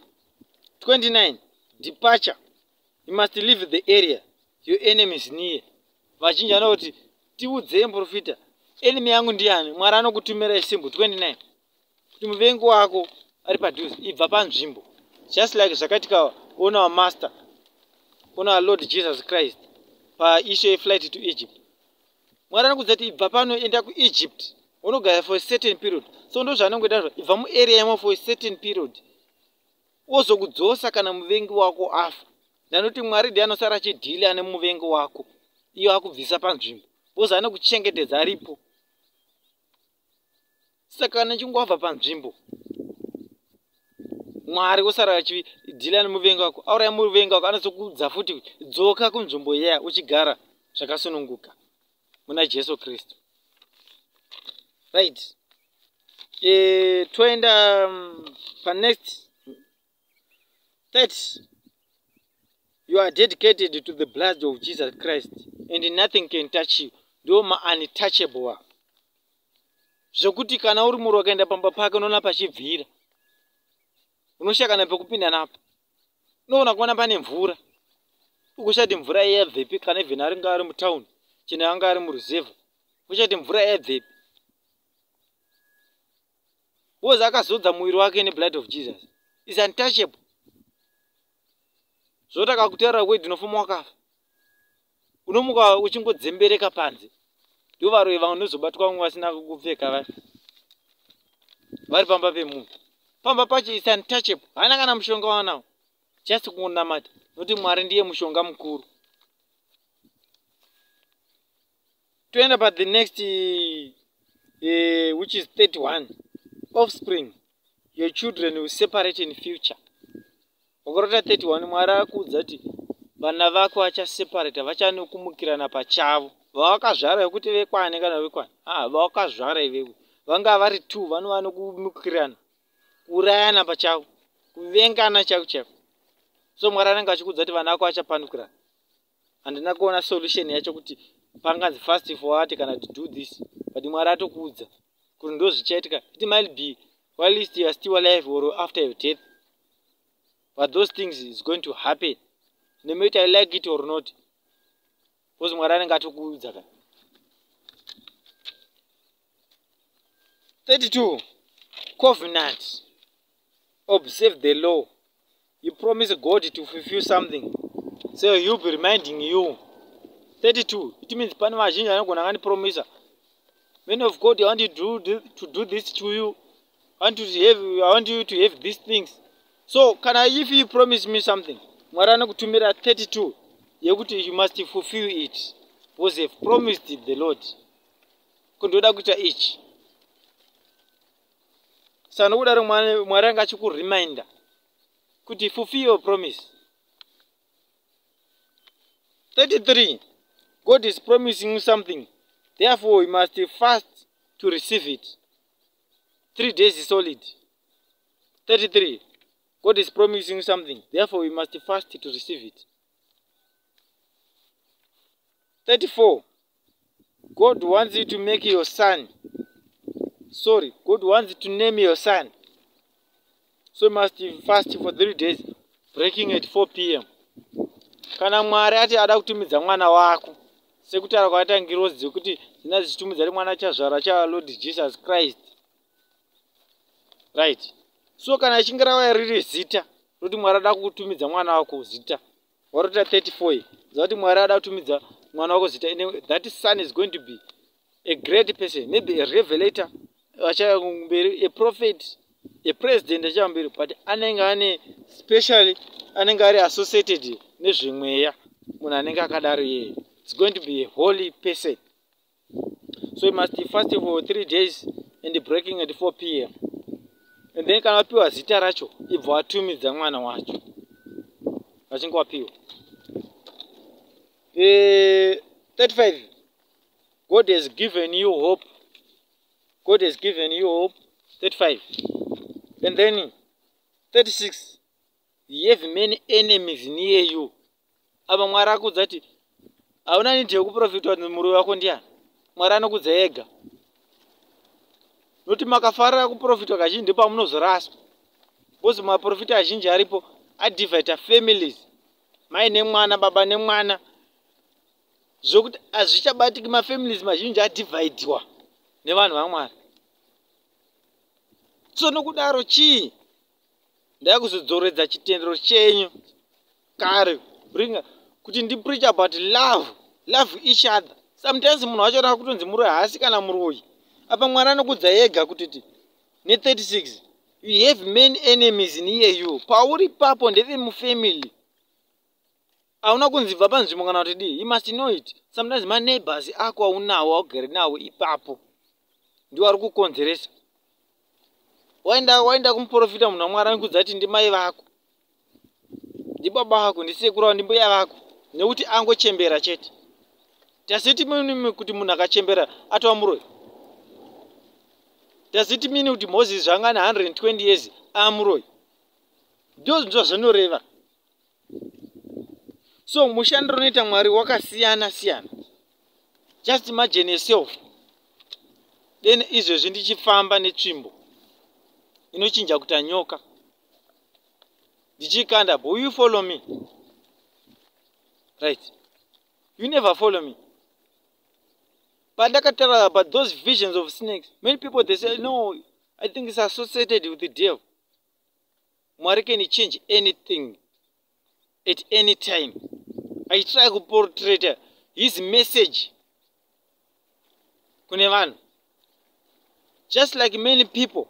29. Departure. You must leave the area. Your enemy is near. Vazhinji vanoti tiudzei muprofita. Enemy yangu ndiani? Mwari anokutumira isimbo 29. Kuti muvengi wako ari padhuze, ibva panzvimbo. Just like zvakaitika on our master, on our Lord Jesus Christ, paisho yeflight to Egypt. Mwari anokudza kuti ibva pano enda kuEgypt. Unogara for a certain period. So ndo zvanongoita ibva muarea yamo for a certain period. Ozokudzosa kana muvengi wako afa. Ndanoti Mwari ndiye anosara achidhili ane muvengi wako. Iyo akubvisa panzvimbo. Boza anokuchengetedza aripo. Saka kana chingwabva panzvimbo, Mwari osara achidhila nemuvengi wako. Auraya muvengi wako anozokudza futi dzoka kunzvimbo iya uchigara zvakasununguka muna Jesu Kristu. Right. Toenda next 30. You are dedicated to the blood of Jesus Christ and nothing can touch you. Ndoma untouchable. Zvokuti kana uri muru wakaenda pamba pake unoona pachibvira. Unoshaka nepekupinda napo. Unoona kuona pane mvura. Ukushati mvura yabvepi kana even aringa ari mutauni. Chena anga ari muruzevha. Uchati mvura yabvepi. Woza akazodza mwiri wake neblood of Jesus. Is untouchable. Zvotaka kutaura wedi unofuma wakafa. Unomuka uchingodzembereka panze. Ndo varoi vanozobatwa mumwe vasina kupfeka vari pamba pemunhu. Pamba pacho is untouchable. Hana kana mushonga wanawo. Just kunamata. Nokuti Mwari ndiye mushonga mukuru. toenda pa the next which is 31. Offspring, your children will separate in future. Ukarota 31 Mwari akudza kuti vana vako vachaseparate, vachanokumukirana pachavo. Vawakazvara yokuti vekwane kana vekwane. Vawakazvara ivewe. Vanga vari 2 vanova nokumukirana, kurayana pachavo, kuvengana chako chako. So Mwari anenge achikudza kuti vana vako vachapandukirana. Handina kuona solution yacho kuti panganzi fast forward kana to do this. But Mwari atokuudza kuti ndozvichaitika. It might be while you are still alive or after your death. But those things is going to happen. No matter I like it or not. Because Mwari anenge atokuudza. 32. Covenant. Observe the law. You promise God to fulfill something, so He'll be reminding you. 32. It means pane vazhinji vanogona kandipuromisa. Men of God, I want you to do this to you. I want you to have these things. So, if you promise me something, Mwari anokutumira 32 yekuti you must fulfill it, because you've promised the Lord. Kundoda kuita ichi. Sanokudaro Mwari anga achikureminder kuti fulfill your promise. 33. God is promising you something. Therefore, you must fast to receive it. 3 days is solid. 33. God is promising you something. Therefore, you must fast to receive it. 34. God wants you to make your son. God wants you to name your son. So you must fast for 3 days, breaking at 4 p.m. Kana Mwari ati ada kutumidza mwana wako, sekutaura kwakaita ngirozi kuti dzina dzichitumidza mwana chazvara chaLord Jesus Christ. Right. So kana ichinge rauya riri zita roti Mwari ada kutumidza mwana wako zita, warota 34 zati Mwari ada kutumidza mwana wako zita, that son is going to be a great person, maybe a revelator, a prophet, a president, but anenge ane specially anenge ari associated nezvemweya. Munhu anenge akadaro yeye, it's going to be a holy person. So you must fast for 3 days and breaking at 4 p.m. And then kana wapiwa zita racho, ibva watumidza mwana wacho vachinge wapiwa. 35. God has given you hope. God has given you hope. 35. And then 36. You have many enemies near you. Apa Mwari akudza kuti hauna need yekuprofitwa nemurwi wako ndiani. Mwari anokudza ega. Noti makafarira kuprofitwa kazhinji ndipo pamunozoraswa. Because maprofita azhinji aripo adivhaita families. Mai nemwana, baba nemwana. Zvokuti hazvichabatiki, mafamilies mazhinji adivhaidwa nevanhu vaMwari. So nokudaro chii? Ndaya kuzodzoredza chitendero chenyu kare kuti ndipreach about love each other. Sometimes munhu wacho ana kutonzi muroi hasi kana muroi. Apa Mwari anokudza ega kuti ne 36 you have many enemies near you. Pauri papo ndeve mufamily. Hauna kunzibva panzvimbo kana kuti dii. You must know it. Sometimes my neighbors ako aunawo augere nawo ipapo ndiwo ari kukonzeresa. Waenda kumuprofita munhu waMwari anokudza kuti ndimai vako, ndibaba vako, ndisekuru vako, ndimbuya vako, nekuti angochembera chete. Tasiti mini kuti munhu akachembera atova muroi? Tasiti mini kuti Moses zvanga ane 120 years amuroi? Ndizvo zvinoreva. So mushando unoita Mwari wakasiyana siyana. Just imagine yourself. Then izvezvi ndichifamba netsvimbo inochinja kuita nyoka, ndichikanda, will you follow me? Right? You never follow me. But ndakataura about those visions of snakes. Many people they say, no, I think it's associated with the devil. Mwari can change anything at any time. I try to portray his message kune vanhu. Just like many people,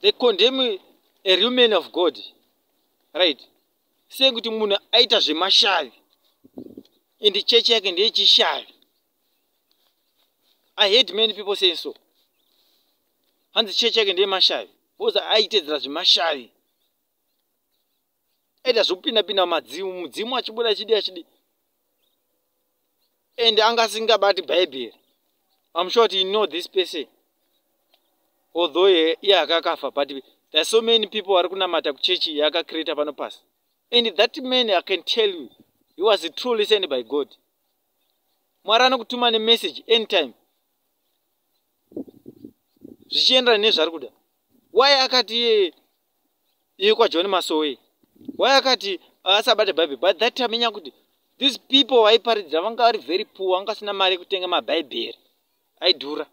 they condemn a real man of God, right? Saying kuti munhu aita zvemashavi, and church yake ndeyechishavi. I hate many people saying so. Hanzi chechi yake ndiye mashavi. Boza aitedzera zvemashavi. Aita zvokupinda mudzimu achibuda achidi. And angasingabati Bible. I'm sure you know this person. Although he akakafa, but there are so many people who are kunamata kuchechi yakacreate pano pasi. And that man, I can tell you, he was truly sent by God. Mwari anokutuma message anytime. Zvichienderana nezvari kuda. Why akati iye kwa John Masowe? Why akati asabate Bible? But that time nyakuti these people vaiparidza vanga vari very poor, vanga sina mari kutenga maBhayibheri. Aidhura.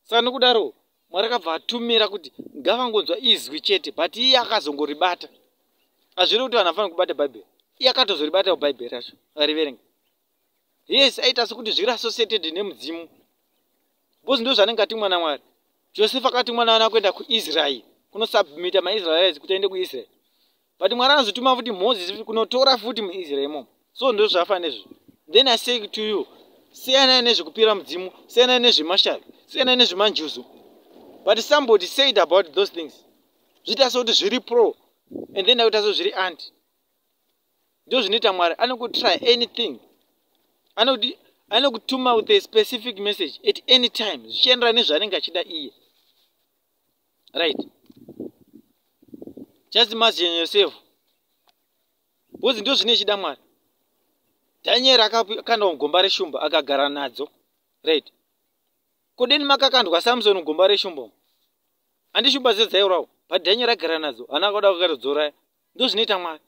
Saka nokudaro Mwari akabva atumira kuti ngavangonzwa izwi chete, but iye akazongoribata. Hazviri kuti vanhu vafanira kubata Bhaibheri. Iye akatozoribata Bhaibheri racho ariverenga. Yes, aita sekuti zviri associated nemudzimu. Bozi ndo zvanenge atumwa naMwari. Josefa akatumwa naana kuenda kuIsraeri, kunosubmita maIsraelites kuti aende kuIsraeri. But Mwari anozotuma futi Moses kunotora futi muIsraeri imomo. So ndo zvafa nezvo. Then I say to you, siyana nezvekupira mudzimu, siyana nezvemashavi, siyana nezvemanjuzu. But somebody said about those things. Zvita so kuti zviri pro, and then akuita so zviri anti. Ndo zvinoita Mwari anokutry anything. Anokutuma with a specific message at any time. Zvichienderana nezvaanenge achida iye. Right? Just imagine yourself. Bozi ndo zvine chida Mwari. Daniel akakanda gomba reshumba akagara nadzo. Right? Kodeni makakandwa Samson gomba reshumba. Andi shumba dzedzairawo. But Daniel agara nadzo. Anakoda kukatodzora. Ndo zvinoita Mwari.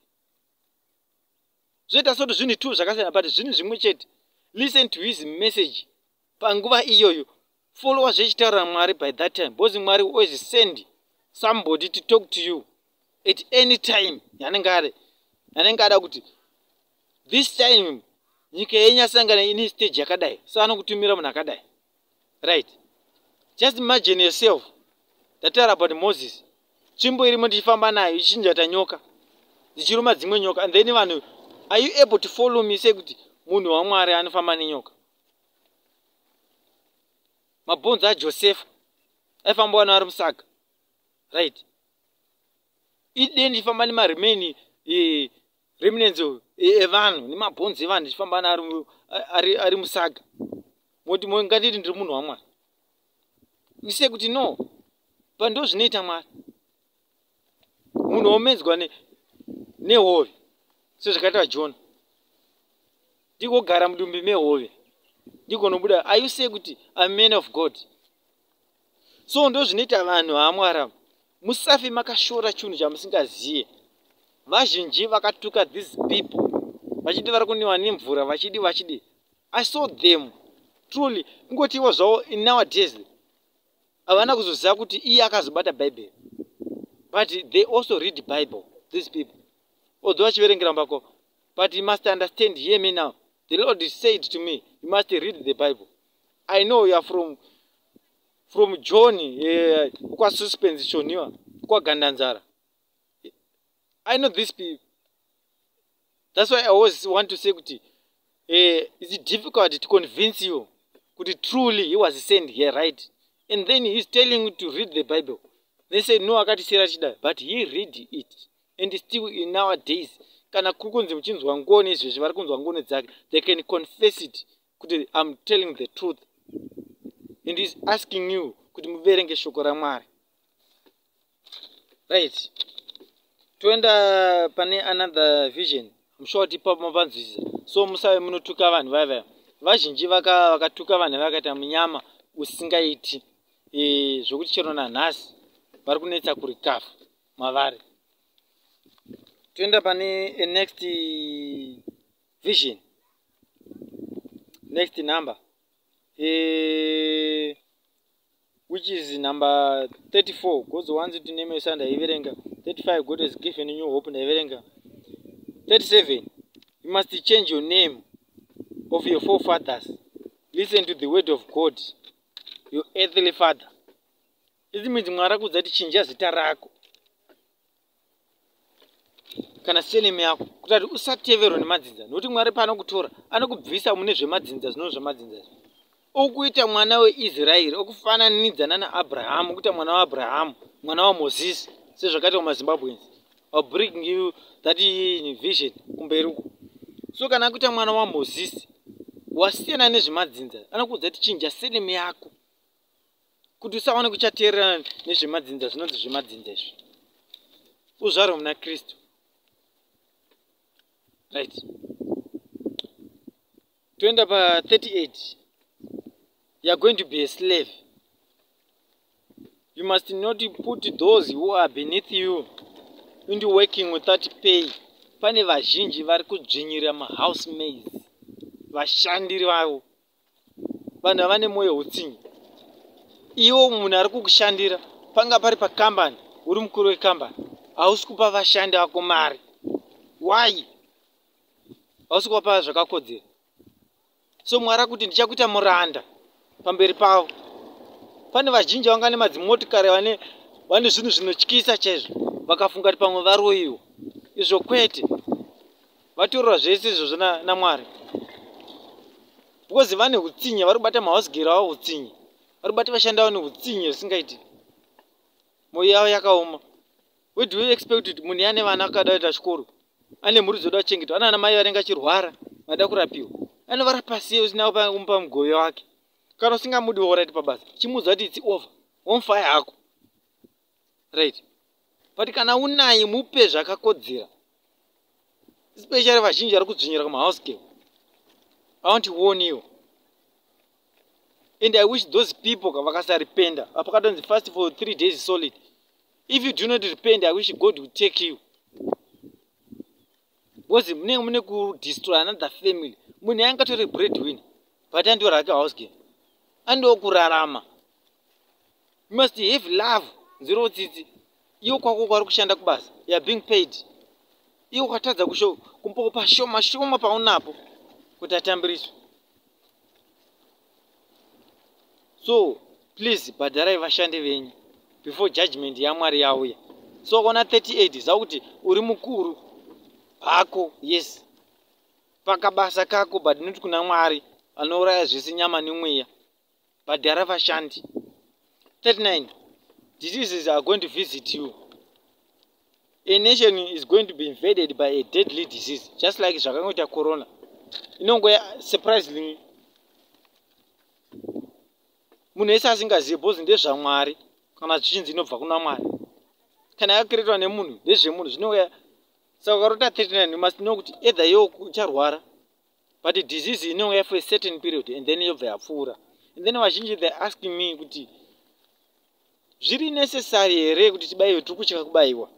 Zvoita soto zvini tu zvakasiyana, but zvini zvimwe chete. Listen to his message. Panguva iyoyo. Follow zvechitaura Mwari by that time. Bozi Mwari always send somebody to talk to you at any time. Yanenge ada kuti this time nyika yenyasangana ini stage yakadai. So anokutumira munhu akadai. Right? Just imagine yourself. Tataura about Moses. Tsvimbo irimo ndichifamba nayo ichinjata nyoka. Dzichiruma dzimwe nyoka. And then vanhu, are you able to follow me? Say kuti munhu waMwari anofamba nenyoka. Mabhonzo aJosefa aifamba nawo ari musaga. Right? Ide ndifamba nemaremeni remnants evanhu nemabhonzo evanhu ndichifamba nawo ari musaga. Moti ngatiti ndiri munhu waMwari. Ise kuti no. Pando zvinoita Mwari. Munhu omedzwa nehove. Sezvakaita Jona. Ndikogara mudumbi mehove. Ndikonobuda. Are you saying kuti a man of God? So ndo zvinoita vanhu vaMwari. Musafi makashora chinhu chamusingaziye. Vazhinji vakatuka these people. Vachiti vari kuniwa nemvura, vachidi. I saw them. Truly, ngotiwo zvavo in nowadays. Havana kuzoziva kuti iye akazobata Bible. But they also read the Bible, these people. Although vachiverengera mbako. But you must understand, hear me now. The Lord said to me, you must read the Bible. I know you are from John, kwa suspense shoniwa, kwa gandanzara. I know these people. That's why I always want to say, it's difficult to convince you that truly he was sent here, right? And then he's telling you to read the Bible. They say, no, akati sira chida, but he read it. And still in nowadays, kana kukunzi mchinzwa ngoni izvo zvivari kunzwa ngoni dzake, they can confess it kuti I'm telling the truth. And he's asking you kuti muverenge shoko raMwari. Right? Toenda pane another vision. I'm sure tipa mavanzisa. So musave munotuka vanhu vaya. Vazhinji vakatuka vanhu vakaita munyama usingaiti. Zvokuti chero nanhasi vari kunetsa kurikafu mavari. Toenda pane next vision. Next number. Which is number 34. God's wants to name your son Iverenga. 35. God has given you hope in Iverenga. 37. You must change your name of your forefathers. Listen to the word of God, your earthly father. This means Mwari kuzati chinja zita rako. kana seleme yako kuti usateverwa nemadzinza, nokuti Mwari paanokutora anokubvisa mune zvemadzinza zvino zvemadzinza. Okuita mwana weIsraeri okufananidzana naAbhrahamu, kuita mwana waAbhrahamu, mwana waMozisi, sezvakaita muZimbabweans. I'll bring you that vision kumberi uko. So kana kuita mwana waMozisi wasiyana nezvemadzinza, anokuudza kuti chinja seleme yako kuti usaone kuchateererana nezvemadzinza zvinonzi zvemadzinza izvi. Uzvarwe muna Kristu. Right. Toenda pa 38. You are going to be a slave. You must not put those who are beneath you into working without pay. Pane vazhinji vari kudzvinyirira mahousemaids, vashandiri vavo, vanhu vane mwoyo hutsinye. Iwo munhu ari kukushandira, panga pari pakambani, uri mukuru wekambani, hausi kupa vashandi vako mari. Why? Hausi kupa zvakakodzera. So Mwari akuti ndichakuita muranda pamberi pavo. Pane vazhinji vanga nemadzimotikari vane zvinhu zvinotyisa chaizvo, vakafunga kuti pamwe varoyiwa. Izvo kwete, vatorerwa zvese izvozvo naMwari. Because vane hutsinye, vari kubata mahausegeri avo hutsinye, vari kubata vashandi vavo nehutsinye zvisingaiti. Mwoyo yavo yakaoma. What do you expect kuti munhu ane vana akada kuita chikoro, ane mhuri dzoda kuchengetwa, ana mai vanenge achirwara, vada kurapiwa, anovarapa sei usina kumupa mugoyo wake? Kana usingamudi orati pabasa, chimuudza kuti it's over, womufaya hako. Right. But kana unaye mupe zvakakodzera. Especially vazhinji vari kudzvinyira kumahousegirl. I want to warn you. And I wish those people vakasarependa, apakatonzi fast for 3 days solid. If you do not repent, I wish God would take you. Because mune kudestroy another family. Munhu angatori breadwinner, but ando rake housegirl. Ando kurarama. You must have love. Zero tsitsi. Iwo kwako kwari kushanda kubasa. You are being paid. Iwo kwatadza kumpopa shoma paunapo kuti atambiriswe. So, please, bhadharai vashandi venyu before judgment yaMwari yauya. So, kona 38 zakuti uri mukuru hako, yes, pakabasa kako, but not kuna Mwari anouraya zvese nyama nemweya. Bhadhara vashandi. 39. Diseases are going to visit you. A nation is going to be invaded by a deadly disease, just like zvakangoita corona. Inongoya surprisingly. Munhu ese asingazivi bhozi ndezvaMwari kana zvichinzi inobva kuna Mwari. Kana yakakiretwa nemunhu ndezvemunhu zvinouya. Saka ukarota 39, you must know kuti either iwe ucharwara, but the disease inouya for a certain period and then yobva yapfuura. And then vazhinji they asking me kuti zviri necessary here kuti tibaiwe tiri kucheka kubayiwa.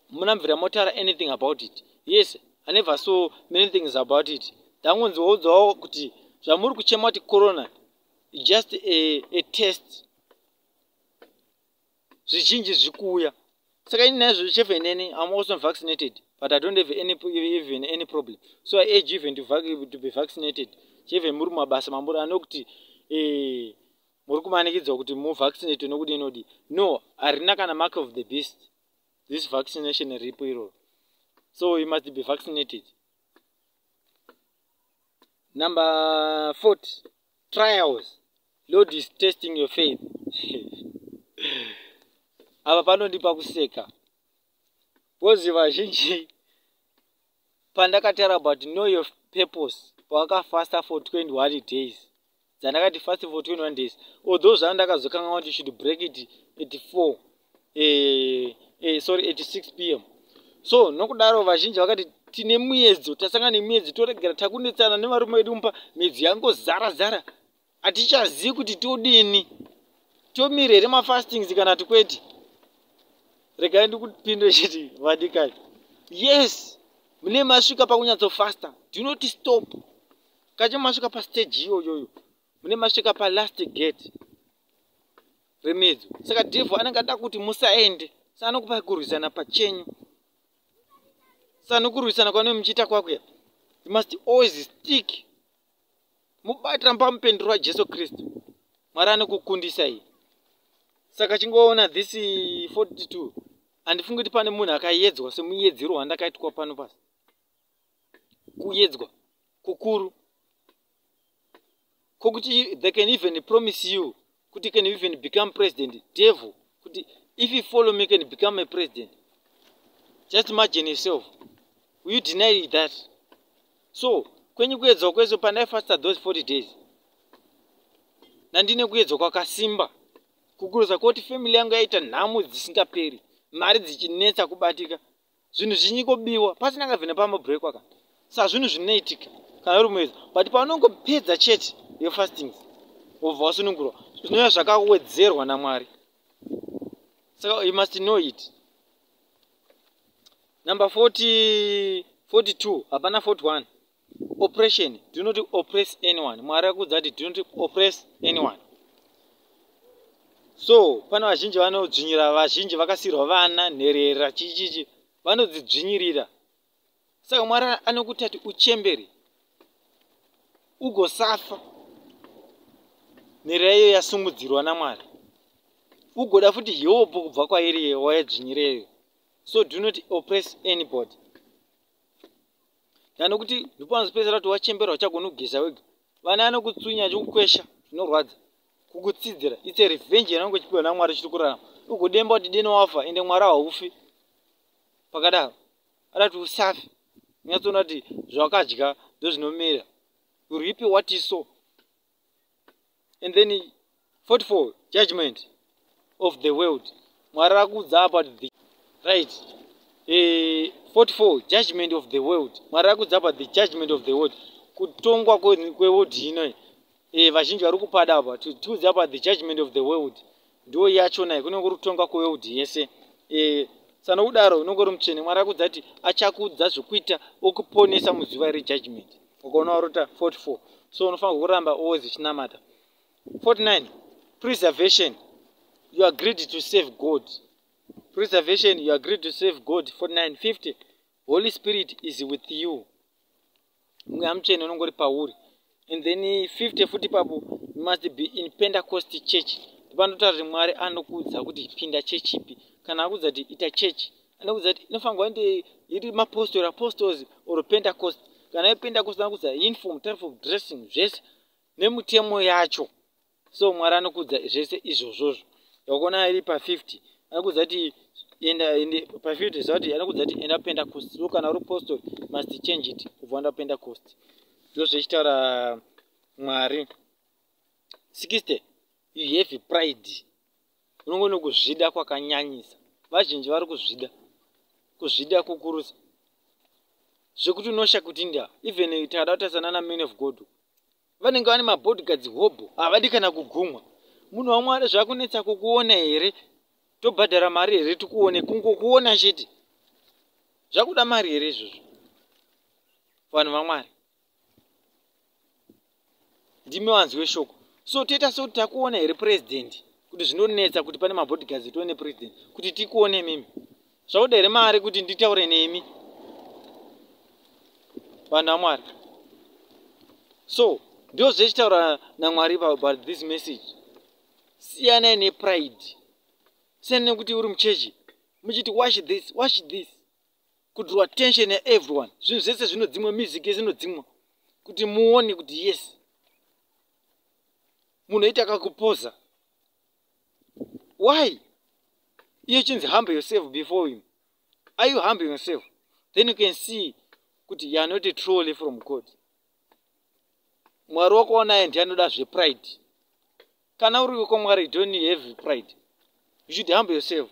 Muna mvira motaura anything about it? Yes, I never saw many things about it. Ndangonzwawo kuti zvamuri kuchema kuti corona is just a test. Zvizhinji zvikuuya. Saka ini nazvo zvichevhenene, I'm also vaccinated, but I don't have any problem. So I urge even to be vaccinated. Cheve muri mabasa mambura anokuti muri kumanikidzwa kuti muvaccinate nokuti inodi. No, harina kana mark of the beast. This vaccination ripo iro. So you must be vaccinated. Number 40. Trials. Lord is testing your faith. Apa panondipa kuseka. Bozi vazhinji pandakataura about know your purpose. Pakafasta for 21 days. Dzandakati fast for 21 days. Although zvandakazokanga kuti you should break it at 6 p.m. So nokudaro vazhinji vakati tine muyedzo, tasanga nemuyedzo toregera takunetsana nevarume vedu mumba, miedzi yangozara. Hatichazivi kuti todini. Tomire here mafastings kana tikwete. Regai ndikupindura chiti vadikani. Yes, mune masvika pakunyatsofasta. Do not stop. Kacha masvika pastage iyoyo. Mune masvika palast gate remedzo. Saka devil anenge ada kuti musaende. Sanokupai kurwisana pachenyu. Sanokurwisana kwano muchiita kwakwe. You must always stick. Mubatira pamupendero waJesu Kristu. Mwari anokukundisai. Saka chingoona this 42. handifungi kuti pane munhu akaedzwa semuedzero wandakaitwa pano pasi. Kuedzwa kukuru kokuti they can even promise you kuti can even become president. Devil kuti if you follow me can become a president. Just imagine yourself. Will you deny that? So kwenye kuedzwa kwezo pandai fasta those 40 days nandine kuedzwa kwakasimba kukuruza kuti family yangu yaita nhamo dzisingaperi, mari dzichinetsa kubatika, zvinhu zvinyikobiwa pasina ngavhena pamabreak waka. Saka zvinhu zvinoitika kana uri mwedzi, but paunongopedza chete yefastings obva wasunungurwa zvinova zvakawedzerwa naMwari. Saka you must know it. Number 42 hapana 41. Oppression. Do not oppress anyone. Mwari akudza kuti do not oppress anyone. So pana vazhinji vanodzvinyira, vazhinji vakasirwa vana nherera chichichi vanodzidzvinyirira. Saka Mwari anokuti ati uchembere ugosafa nherera iyo yasumudzirwa naMwari, ugoda futi yopo kubva kwairi wayadzvinyireyo. So do not oppress anybody. Nanokuti ndipanozopedzera kuti wachembera uchagona kugeza wega, vana anokutsunya achikukwesha zvinorwadza kukutsidzira. It's a revenge yanongo chipiwa naMwari chiri kurarama. Ugodemba kuti deno wafa ende Mwari haufi pakadaro adati usafe. Nyatsoona kuti zvawakadya ndozvinomera. You reap what you sow. And then 44 judgment of the world. Mwari akudza about the right. 44 judgment of the world. Mwari akudza about the judgment of the world. Kutongwa kweworld ino. Vazhinji vari kupada apa tiudze about the judgment of the world. Ndo yachona kunenge kutongwa kweworld yese. Sana kudaro unongori mutsvene. Mwari akudza kuti achakudza zvokuita okuponesa muzuva rejudgment. Ukaona warota 44. So unofanira kuramba always uchinamata. 49 preservation. You agreed to save God. Preservation, you agreed to save God. 49. 50 Holy Spirit is with you. Mutsvene unongori pauri. And then 50 futi papo you must be in Pentecost church. Panotaura kuti Mwari anokudza kuti pinda church ipi. Kana akudza kuti ita church, anokudza kuti inofanirwa kunge iri apostles or Pentecost. Kana Pentecost anokudza uniform, type of dressing, zvese nemutemo yacho. So Mwari anokudza zvese izvozvo. Yakuona iri pa 50 anokudza kuti enda pa 50 zati anokudza kuti enda Pentecost. So kana uri apostle must change it kubva enda Pentecost. Ndo zvichitaura Mwari. 60 you have pride. Unongona kuzvida kwakanyanyisa. Vazhinji vari kuzvida kukurusa zvekuti unosha kuti nda even takada kutasana na men of God vanenge vane mabodyguards hobo havadi kana kugumwa. Munhu waMwari zvakunetsa kukuona here? Tobhadhara mari here tikuone? Kungokuona chete zvakuda mari here izvozvo? Vanhu vaMwari ndimi wanzi weshoko. So toita sekuti takuona here president, kuti zvinonetsa kuti pane mabodyguards tione president, kuti tikuone mimi. Zvakuda here mari kuti nditaure nemi vanhu vaMwari? So ndio zvichitaura naMwari about this message. Siyana nepride. Siyana nekuti uri muchechi muchiti watch this kudraw attention ya everyone. Zvinhu zvese zvinodzimwa, music zvinodzimwa kuti muone kuti yes munhu aita akakupoza. Why? Iye chinzi humble yourself before him. Are you humble yourself? Then you can see kuti you are not a troll from God. Mwari wakaona naye ndiye anoda zvepride. Kana uri kwa Mwari, don't have pride. You should humble yourself.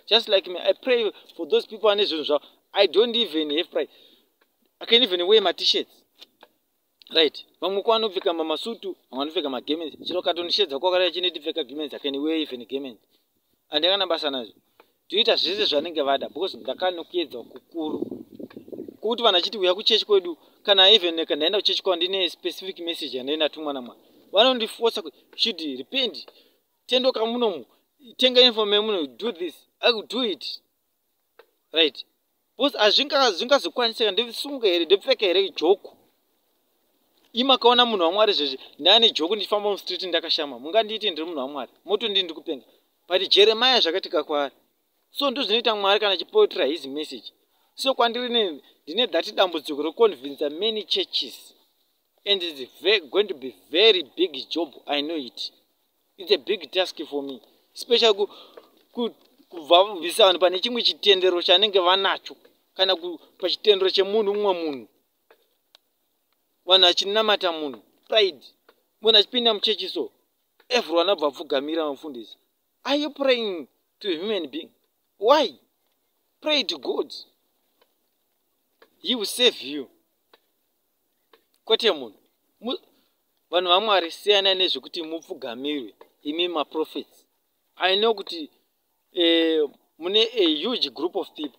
Just like me, I pray for those people ane zvinhu zvavo. I don't even have pride. I can even wear my t-shirts. Right. Vamwe vanopfeka mamasutu, vamwe vanopfeka magemenzi. Chiro katonishedza kwakadai chineti pfeka gemenzi, I can wear even gemenzi. Handikana basa nazvo. Toita zvese zvanenge vada because ndakanokuedzwa kukuru. Kuti vanhu vachiti uya kuchechi kwedu, kana even kana ndaenda kuchechi kwavo ndine specific message yandaenda tumwa naMwari, vanondiforsa kuti should repent, tendoka munomu, tenga uniform yemuno, do this, I will do it. Right. Because hazvingazokwanisika ndosumuka here ndopfeka here joko. Imakaona munhu waMwari zvezvi ndane joko ndichifamba mustreet ndakashama, mungandiiti ndiri munhu waMwari? Moto ndiri kupenga. But Jeremiah zvakatika kwaari. So ndozvinoita Mwari kana achipoetera his message. So kwandiri ndine that dambudziko reconvince many churches, and it's going to be very big job. I know it. It's a big task for me, especially kubvisa vanhu pane chimwe chitendero chanenge vanacho, kana pachitendero chemunhu mumwe munhu, vanhu vachinamata munhu, pride. Munhu achipinda muchechi so everyone abva apfugamira mufundisi. Are you praying to a human being? Why? Pray to God. He will save you. Kwete munhu. Vanhu vaMwari siyana nezvekuti mupfugamirwe imi maprophets. I know kuti mune a huge group of people,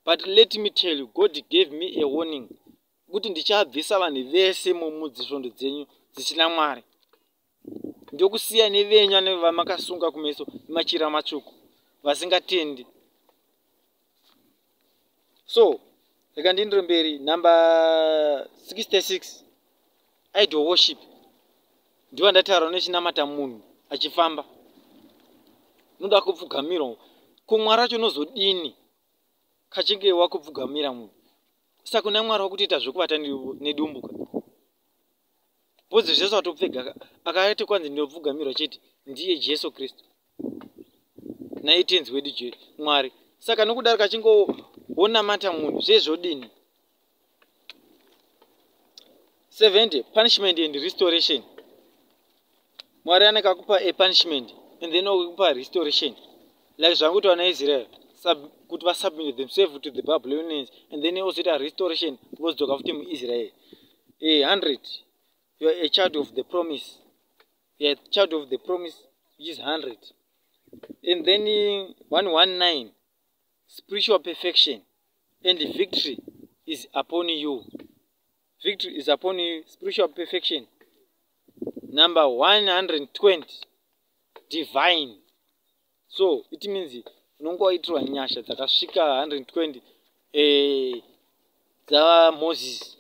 but let me tell you, God gave me a warning kuti ndichabvisa vanhu vese mumudzisvondo dzenyu dzisina Mwari. Ndokusiya nevenyu vamakasunga kumeso machira matsvuku vasingatendi. So rega ndindire mberi. Number 66, idol worship. Ndiwo ndataura nechinamata munhu achifamba. Unoda kupfugamira kumwari racho unozodini kachinge wakupfugamira munhu. Saka kuna Mwari wakutoita zvekuvata nedumbuka. Bhodzi zvese watopfega akaiti kwanzi ndinopfugamirwa chete ndiye Jesu Kristu naye tenzi wedu Mwari. Saka nokudaro kachinge wonamata munhu zvezvodini. 70, punishment and restoration. Mwari anenge akupa a punishment and then okupa restoration. Like zvanguti vana Israel kuti vasubmit themselves to the Babylonians, and then also a restoration vozodzoka futi muIsrael. 100, you are a child of the promise. You are a child of the promise, which is 100. And then 119, spiritual perfection and victory is upon you. Victory is upon you, spiritual perfection. Number 120, divine. So it means unongo waitirwa nyasha dzakasvika 120 dza Moses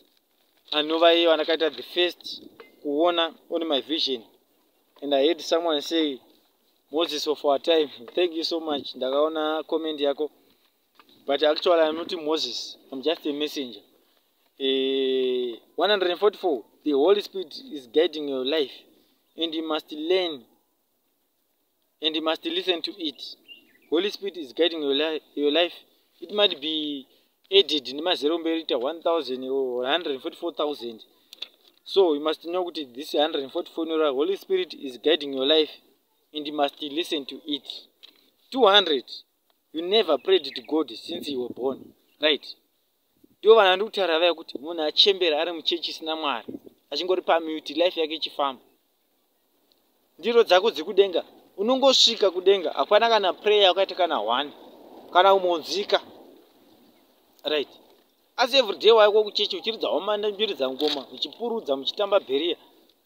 anova iye vanakaita the first kuona on my vision. And I heard someone say, Moses of our time. Thank you so much. Ndakaona comment yako, but actually I'm not Moses, I'm just a messenger. 144, the Holy Spirit is guiding your life, and you must learn and you must listen to it. Holy Spirit is guiding your life. It might be added in mazero merita 1,000 or 144,000. So you must know that this 144, Holy Spirit is guiding your life, and you must listen to it. 200, you never prayed to God since you were born, right? Ndiwo vanhu vandikutaura vaya kuti munhu achembera ari muchechi isina Mwari, achingori pamute life yake ichifamba. Ndiro dzako dzikudenga, unongosvika kudenga hapana kana prayer yakaita kana 1 kana umonzika, right? Asi everyday waiko kuchechi uchiridza hwamanda mbiri dzangoma uchipurudza muchitamba bheria,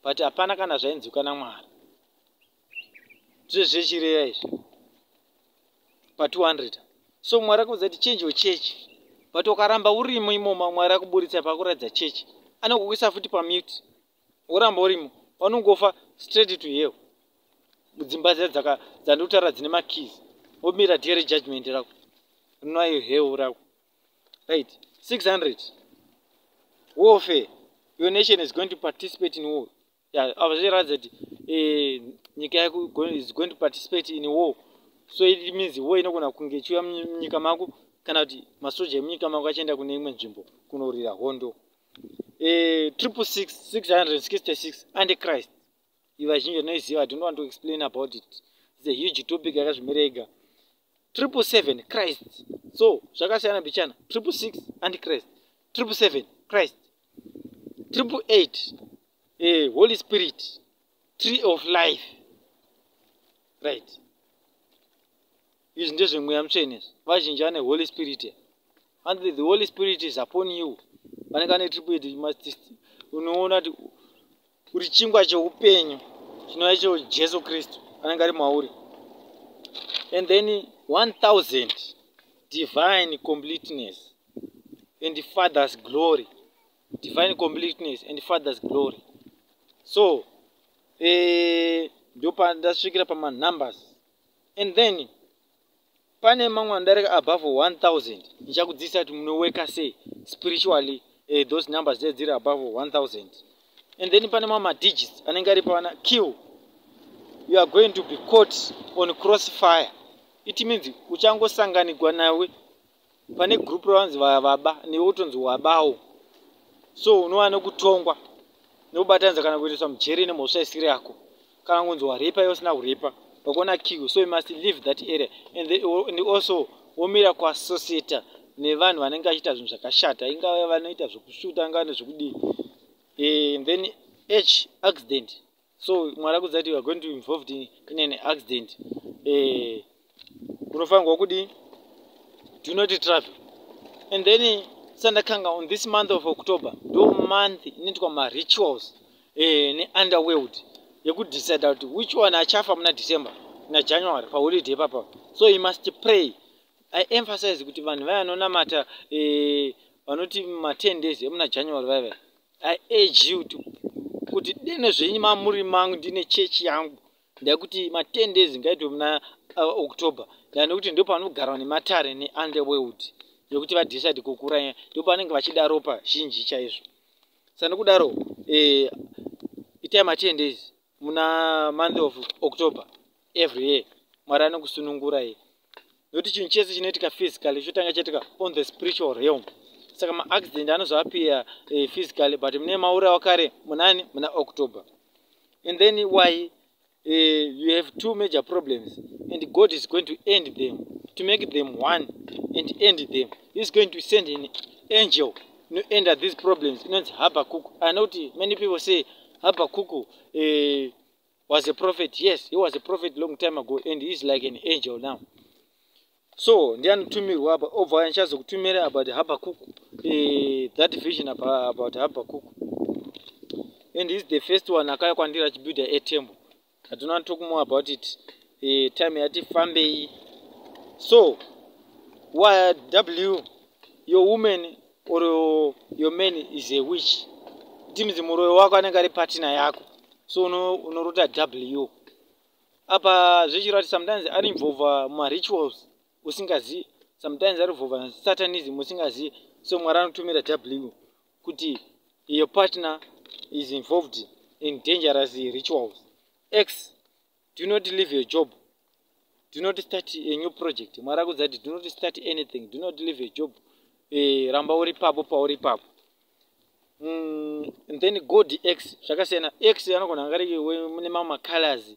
but hapana kana zvainzwika naMwari. Zvezvechireya izvi pa 200. So Mwari akuudza kuti change your church, but ukaramba urimo imomo Mwari akuburitsa pakuratidza chechi, anokuisa futi pamute. Uramba urimo vanongofa straight to hell. Mudzimba dzandikutaura dzine makeys, womira daily judgment rako rinova hell rako, right? 600, warfare. Your nation is going to participate in war. Avachiratidza kuti nyika yako is going to participate in war. So it means war inogona kunge ichiuya munyika mako, kana kuti masoja emunyika mako achienda kune imwe nzvimbo kunorwira hondo. 666, Antichrist. Ivazhinji vanoiziva, I don't want to explain about it. It's a huge topic yakazvimerega. 777, Christ. So zvakasiyana bichana. 666, Antichrist. 777, Christ. 888, Holy Spirit, tree of life, right? Izvi ndezve mweya mutsvene. Vazhinji vane Holy Spirit, and the Holy Spirit is upon you. Vanenge vane 888, you must unoona kuti uri chingwa cheupenyu chinova icho Jesu Kristu anenge ari mauri. And then 1000, divine completeness and Father's glory. Divine completeness and Father's glory. So ndopa ndasvikira pama numbers. And then pane mamwe anodarika above 1000 ndichakudzidzisa kuti munoweka sei spiritually those numbers dziri above 1000. And then pane mamwe digits anenge ari pana q. You are going to be caught on crossfire. It means uchangosanganirwa nawe pane group ravanzi vaba newe utonzi wabawo, so unowana kutongwa nekubatanidza kana kuendeswa mujeri nemhosva isiri yako kana kunzi waripa iwe usina kuripa pakuona q. So you must leave that area. And also womira kuassociata nevanhu vanenge vachiita zvinhu zvakashata, ingava vanoita zvokushuta, ingava nezvokudii. And then h, accident. So mwari akudza kuti you are going to be involved in an accident. Unofanirwa kudii? Do not travel. And then sandakanga on this month of October ndo month inoitwa marituals neunderworld yekudecide kuti which one achafa muna December na January paholiday papa. So you must pray. I emphasize kuti vanhu vaya vanonamata vanoti ma 10 days emuna January vaya, I urge you to kuti dene zvenyu mamuri mangu ndine chechi yangu ndakuti ma 10 days ngaitwe muna October, nekuti ndipo panogara nematare neunderworld yokuti vadecide kukura, ndipo panenge vachida ropa zhinji chaizvo. Saka nokudaro itai ma 10 days muna month of October every year. Mwari anokusunungura ye, nokuti chinhu chese chinoitika physically chotanga chatika on the spiritual realm. Saka ma accident anozoappear physically, but mune maura wakare munani muna October. And then why you have two major problems, and God is going to end them, to make them one and end them. He's going to send an angel to end these problems. It's Habakkuk. I know many people say Habakkuk was a prophet. Yes, he was a prophet long time ago, and he's like an angel now. So ndiani tumirwa over anchazo kutumira about Habakkuk, that vision about Habakkuk. And he's the first one akakwandira to build a temple. I do not talk more about it. Time at family. So why W, your woman or your man is a witch. Timzi muroyo wako anenge ari partner yako. So unorota W. Apa zvichirati sometimes ari involve ma rituals usingazi, sometimes ari involve satanism usingazi. So mwari anotumira W kuti your partner is involved in dangerous rituals. X, do not leave your job. Do not start a new project. Mwari akudza kuti do not start anything. Do not leave a job. Ramba uri papo pauri papo. And then God X, zvakasiyana. X anogona anga ari mune mamwe colors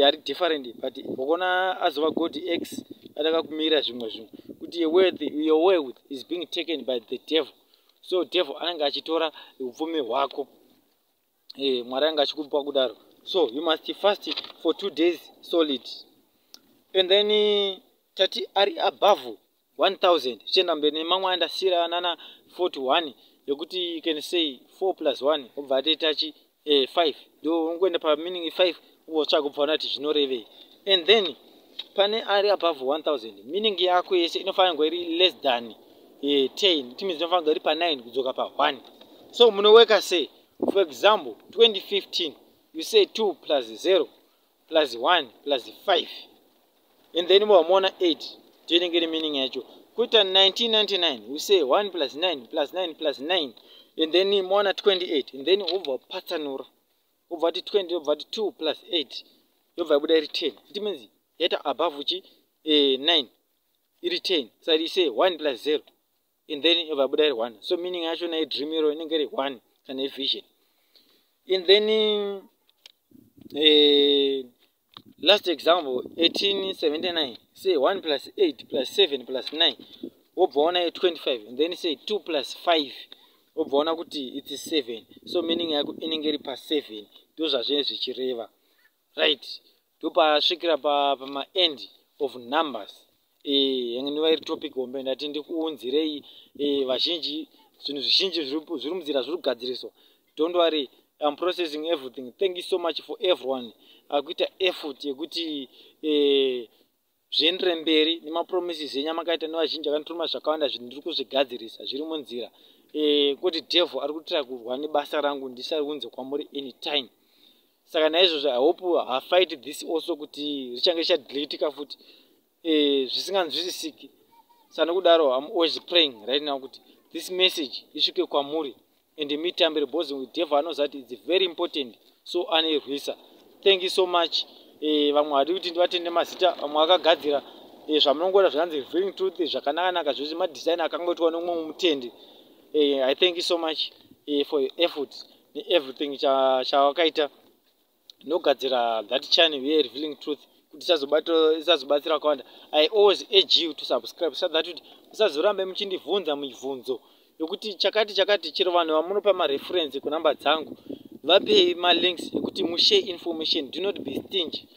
ari different, but ukona azova God X atakakumira zvimwe zvinhu kuti your wealth is being taken by the devil. So devil anenge achitora upfumi hwako. Mwari anga achikupa kudaro. So you must fast for 2 days solid. And then tati ari above 1000 chenda mbeni mamwe andasira nana 41 yokuti you can say 4 plus 1 obva ataitachi 5 ndo ungoenda pa meaning 5 uvotsvaka kupfana kuti zvinorevei. And then pane ari above 1000 meaning yako yese inofanirwa iri less than 10, timi inofanirwa iri pa 9 kudzoka pa 1. So munoweka sei? For example 2015 you say 2 plus 0 plus 1 plus 5, and then muamona 8 tinenge iri meaning yacho. Kuita 1999 you say 1 plus 9 plus 9 plus 9, and then muona 28, and then ubva patsanura ubva ti 20 ubva ti 2 plus 8 yobva yabuda iri 10. It means yaita above chi 9 iri 10. So you say 1 plus 0, and then yobva yabuda iri 1. So meaning yacho na dream iro inenge iri 1 kana vision. And then last example 1879 say 1 plus 8 plus 7 plus 9 wobvaona 25, and then say 2 plus 5 wobvaona kuti it's 7. So meaning yako inenge iri pa 7 ndo zvazvinenge zvichireva, right? Ndopasvikira pama end of numbers. Yange iri topic hombe ndati ndikuunzirei vazhinji zvinhu zvizhinji zviri munzira zviri kugadziriswa. Don't worry, I'm processing everything. Thank you so much for everyone akuita effort yekuti zviendere mberi nemapromises enyu makaita nevazhinji akanditumira zvakawanda zvinhu ndiri kuzvigadzirisa zviri munzira. Kuti devil ari kuitira kurwa nebasa rangu ndisariunze kwamuri anytime. Saka naizvozvo I hope I fight this also kuti richange richadeletika futi. zvisinganzwisisiki. Saka nokudaro I'm always praying right now kuti this message isvike kwamuri and mitambire because devil anoziva kuti it's very important, so anerwisa. Thank you so much. Vamwe hadi kuti ndivatende mazita, vamwe vakagadzira zvamunongoona zvakanzi Revealing Truth zvakanaka zvose madesign akangoitwa nomumwe mutende. I thank you so much for your effort everything chawakaita nogadzira that channel here Revealing Truth kuti isazobatsira kwanda. I always urge you to subscribe so that musazorambe muchindibvunza mibvunzo yokuti chakati chero vanhu vamunopa mareference kunamba dzangu vapei malinks ekuti mushare information. Do not be stingy.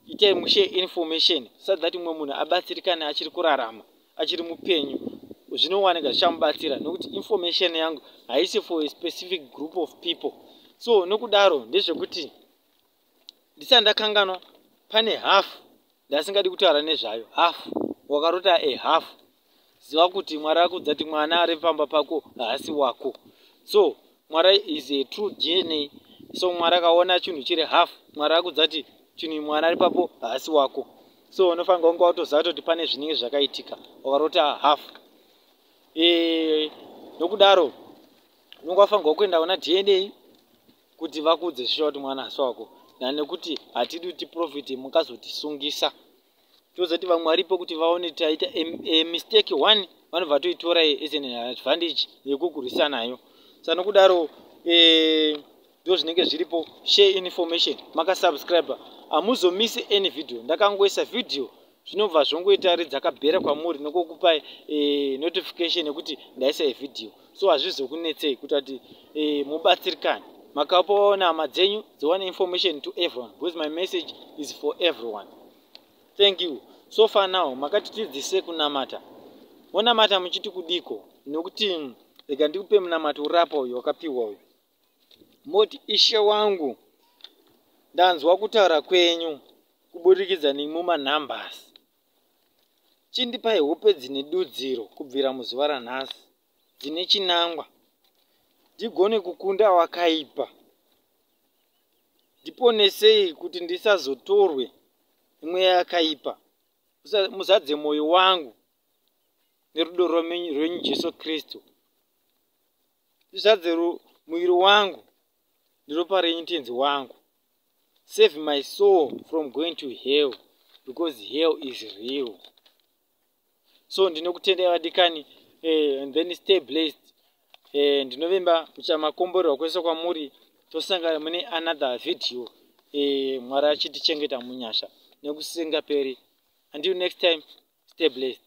Itai mushare information so that mumwe munhu abatsirikane achiri kurarama, achiri mupenyu, zvinowanika zvichamubatsira nokuti information yangu haisi for a specific group of people. So nokudaro ndezvekuti ndisati ndakanganwa pane half ndasingadi kutaura nezvayo, half wakarota half, ziva kuti Mwari akudza kuti mwana ari pamba pako haasi wako. So Mwari is a true DNA. So Mwari akaona chinhu chiri half, Mwari akudza kuti chinhu mwana ari papo haasi wako. So unofanira kunge watoziva kuti pane zvinenge zvakaitika wakarota half. Nokudaro unenge wafanirwa kuenda kuna DNA kuti vakudze zvisho kuti mwana haasi wako, nekuti hatidi kuti profit mukazotisungisa. Tozoti vamwe varipo kuti vaone taita mistake one vanobva toitora as an advantage yekukurisa nayo. Saka nokudaro ndo zvinenge zviripo. Share information, makasubscribe hamuzomisi any video. Ndakangoisa video zvinobva zvongoita dzakabhera kwamuri nokukupa notification yekuti ndaisa video. So hazvizokunetsei kuti mubatsirikane. Makapawo hama dzenyu dziwane information to everyone because my message is for everyone. Thank you. So far now makatidzidzise kunamata. Monamata muchiti kudiko nokuti rega ndikupe munamato urapo uyu wakapiwa uyu. Moti Ishe wangu, ndanzwa kutaura kwenyu kubudikidza nemumanumbers. Chindipai hope dzine dudziro kubvira muzuva ranhasi, dzine chinangwa, ndigone kukunda wakaipa. Ndiponesei kuti ndisazotorwe mweya yakaipa. Muzadze mwoyo wangu nerudo rwenyu Jesu Kristu. Muzadze mwiri wangu neropa renyu tenzi wangu. Save my soul from going to hell because hell is real. So ndinokutendai vadikani, and then stay blessed. Ndinovimba muchamakomborerwa kwese kwamuri. Tosangana mune another video. Mwari achitichengeta munyasha nekusingaperi. Until next time, stay blessed.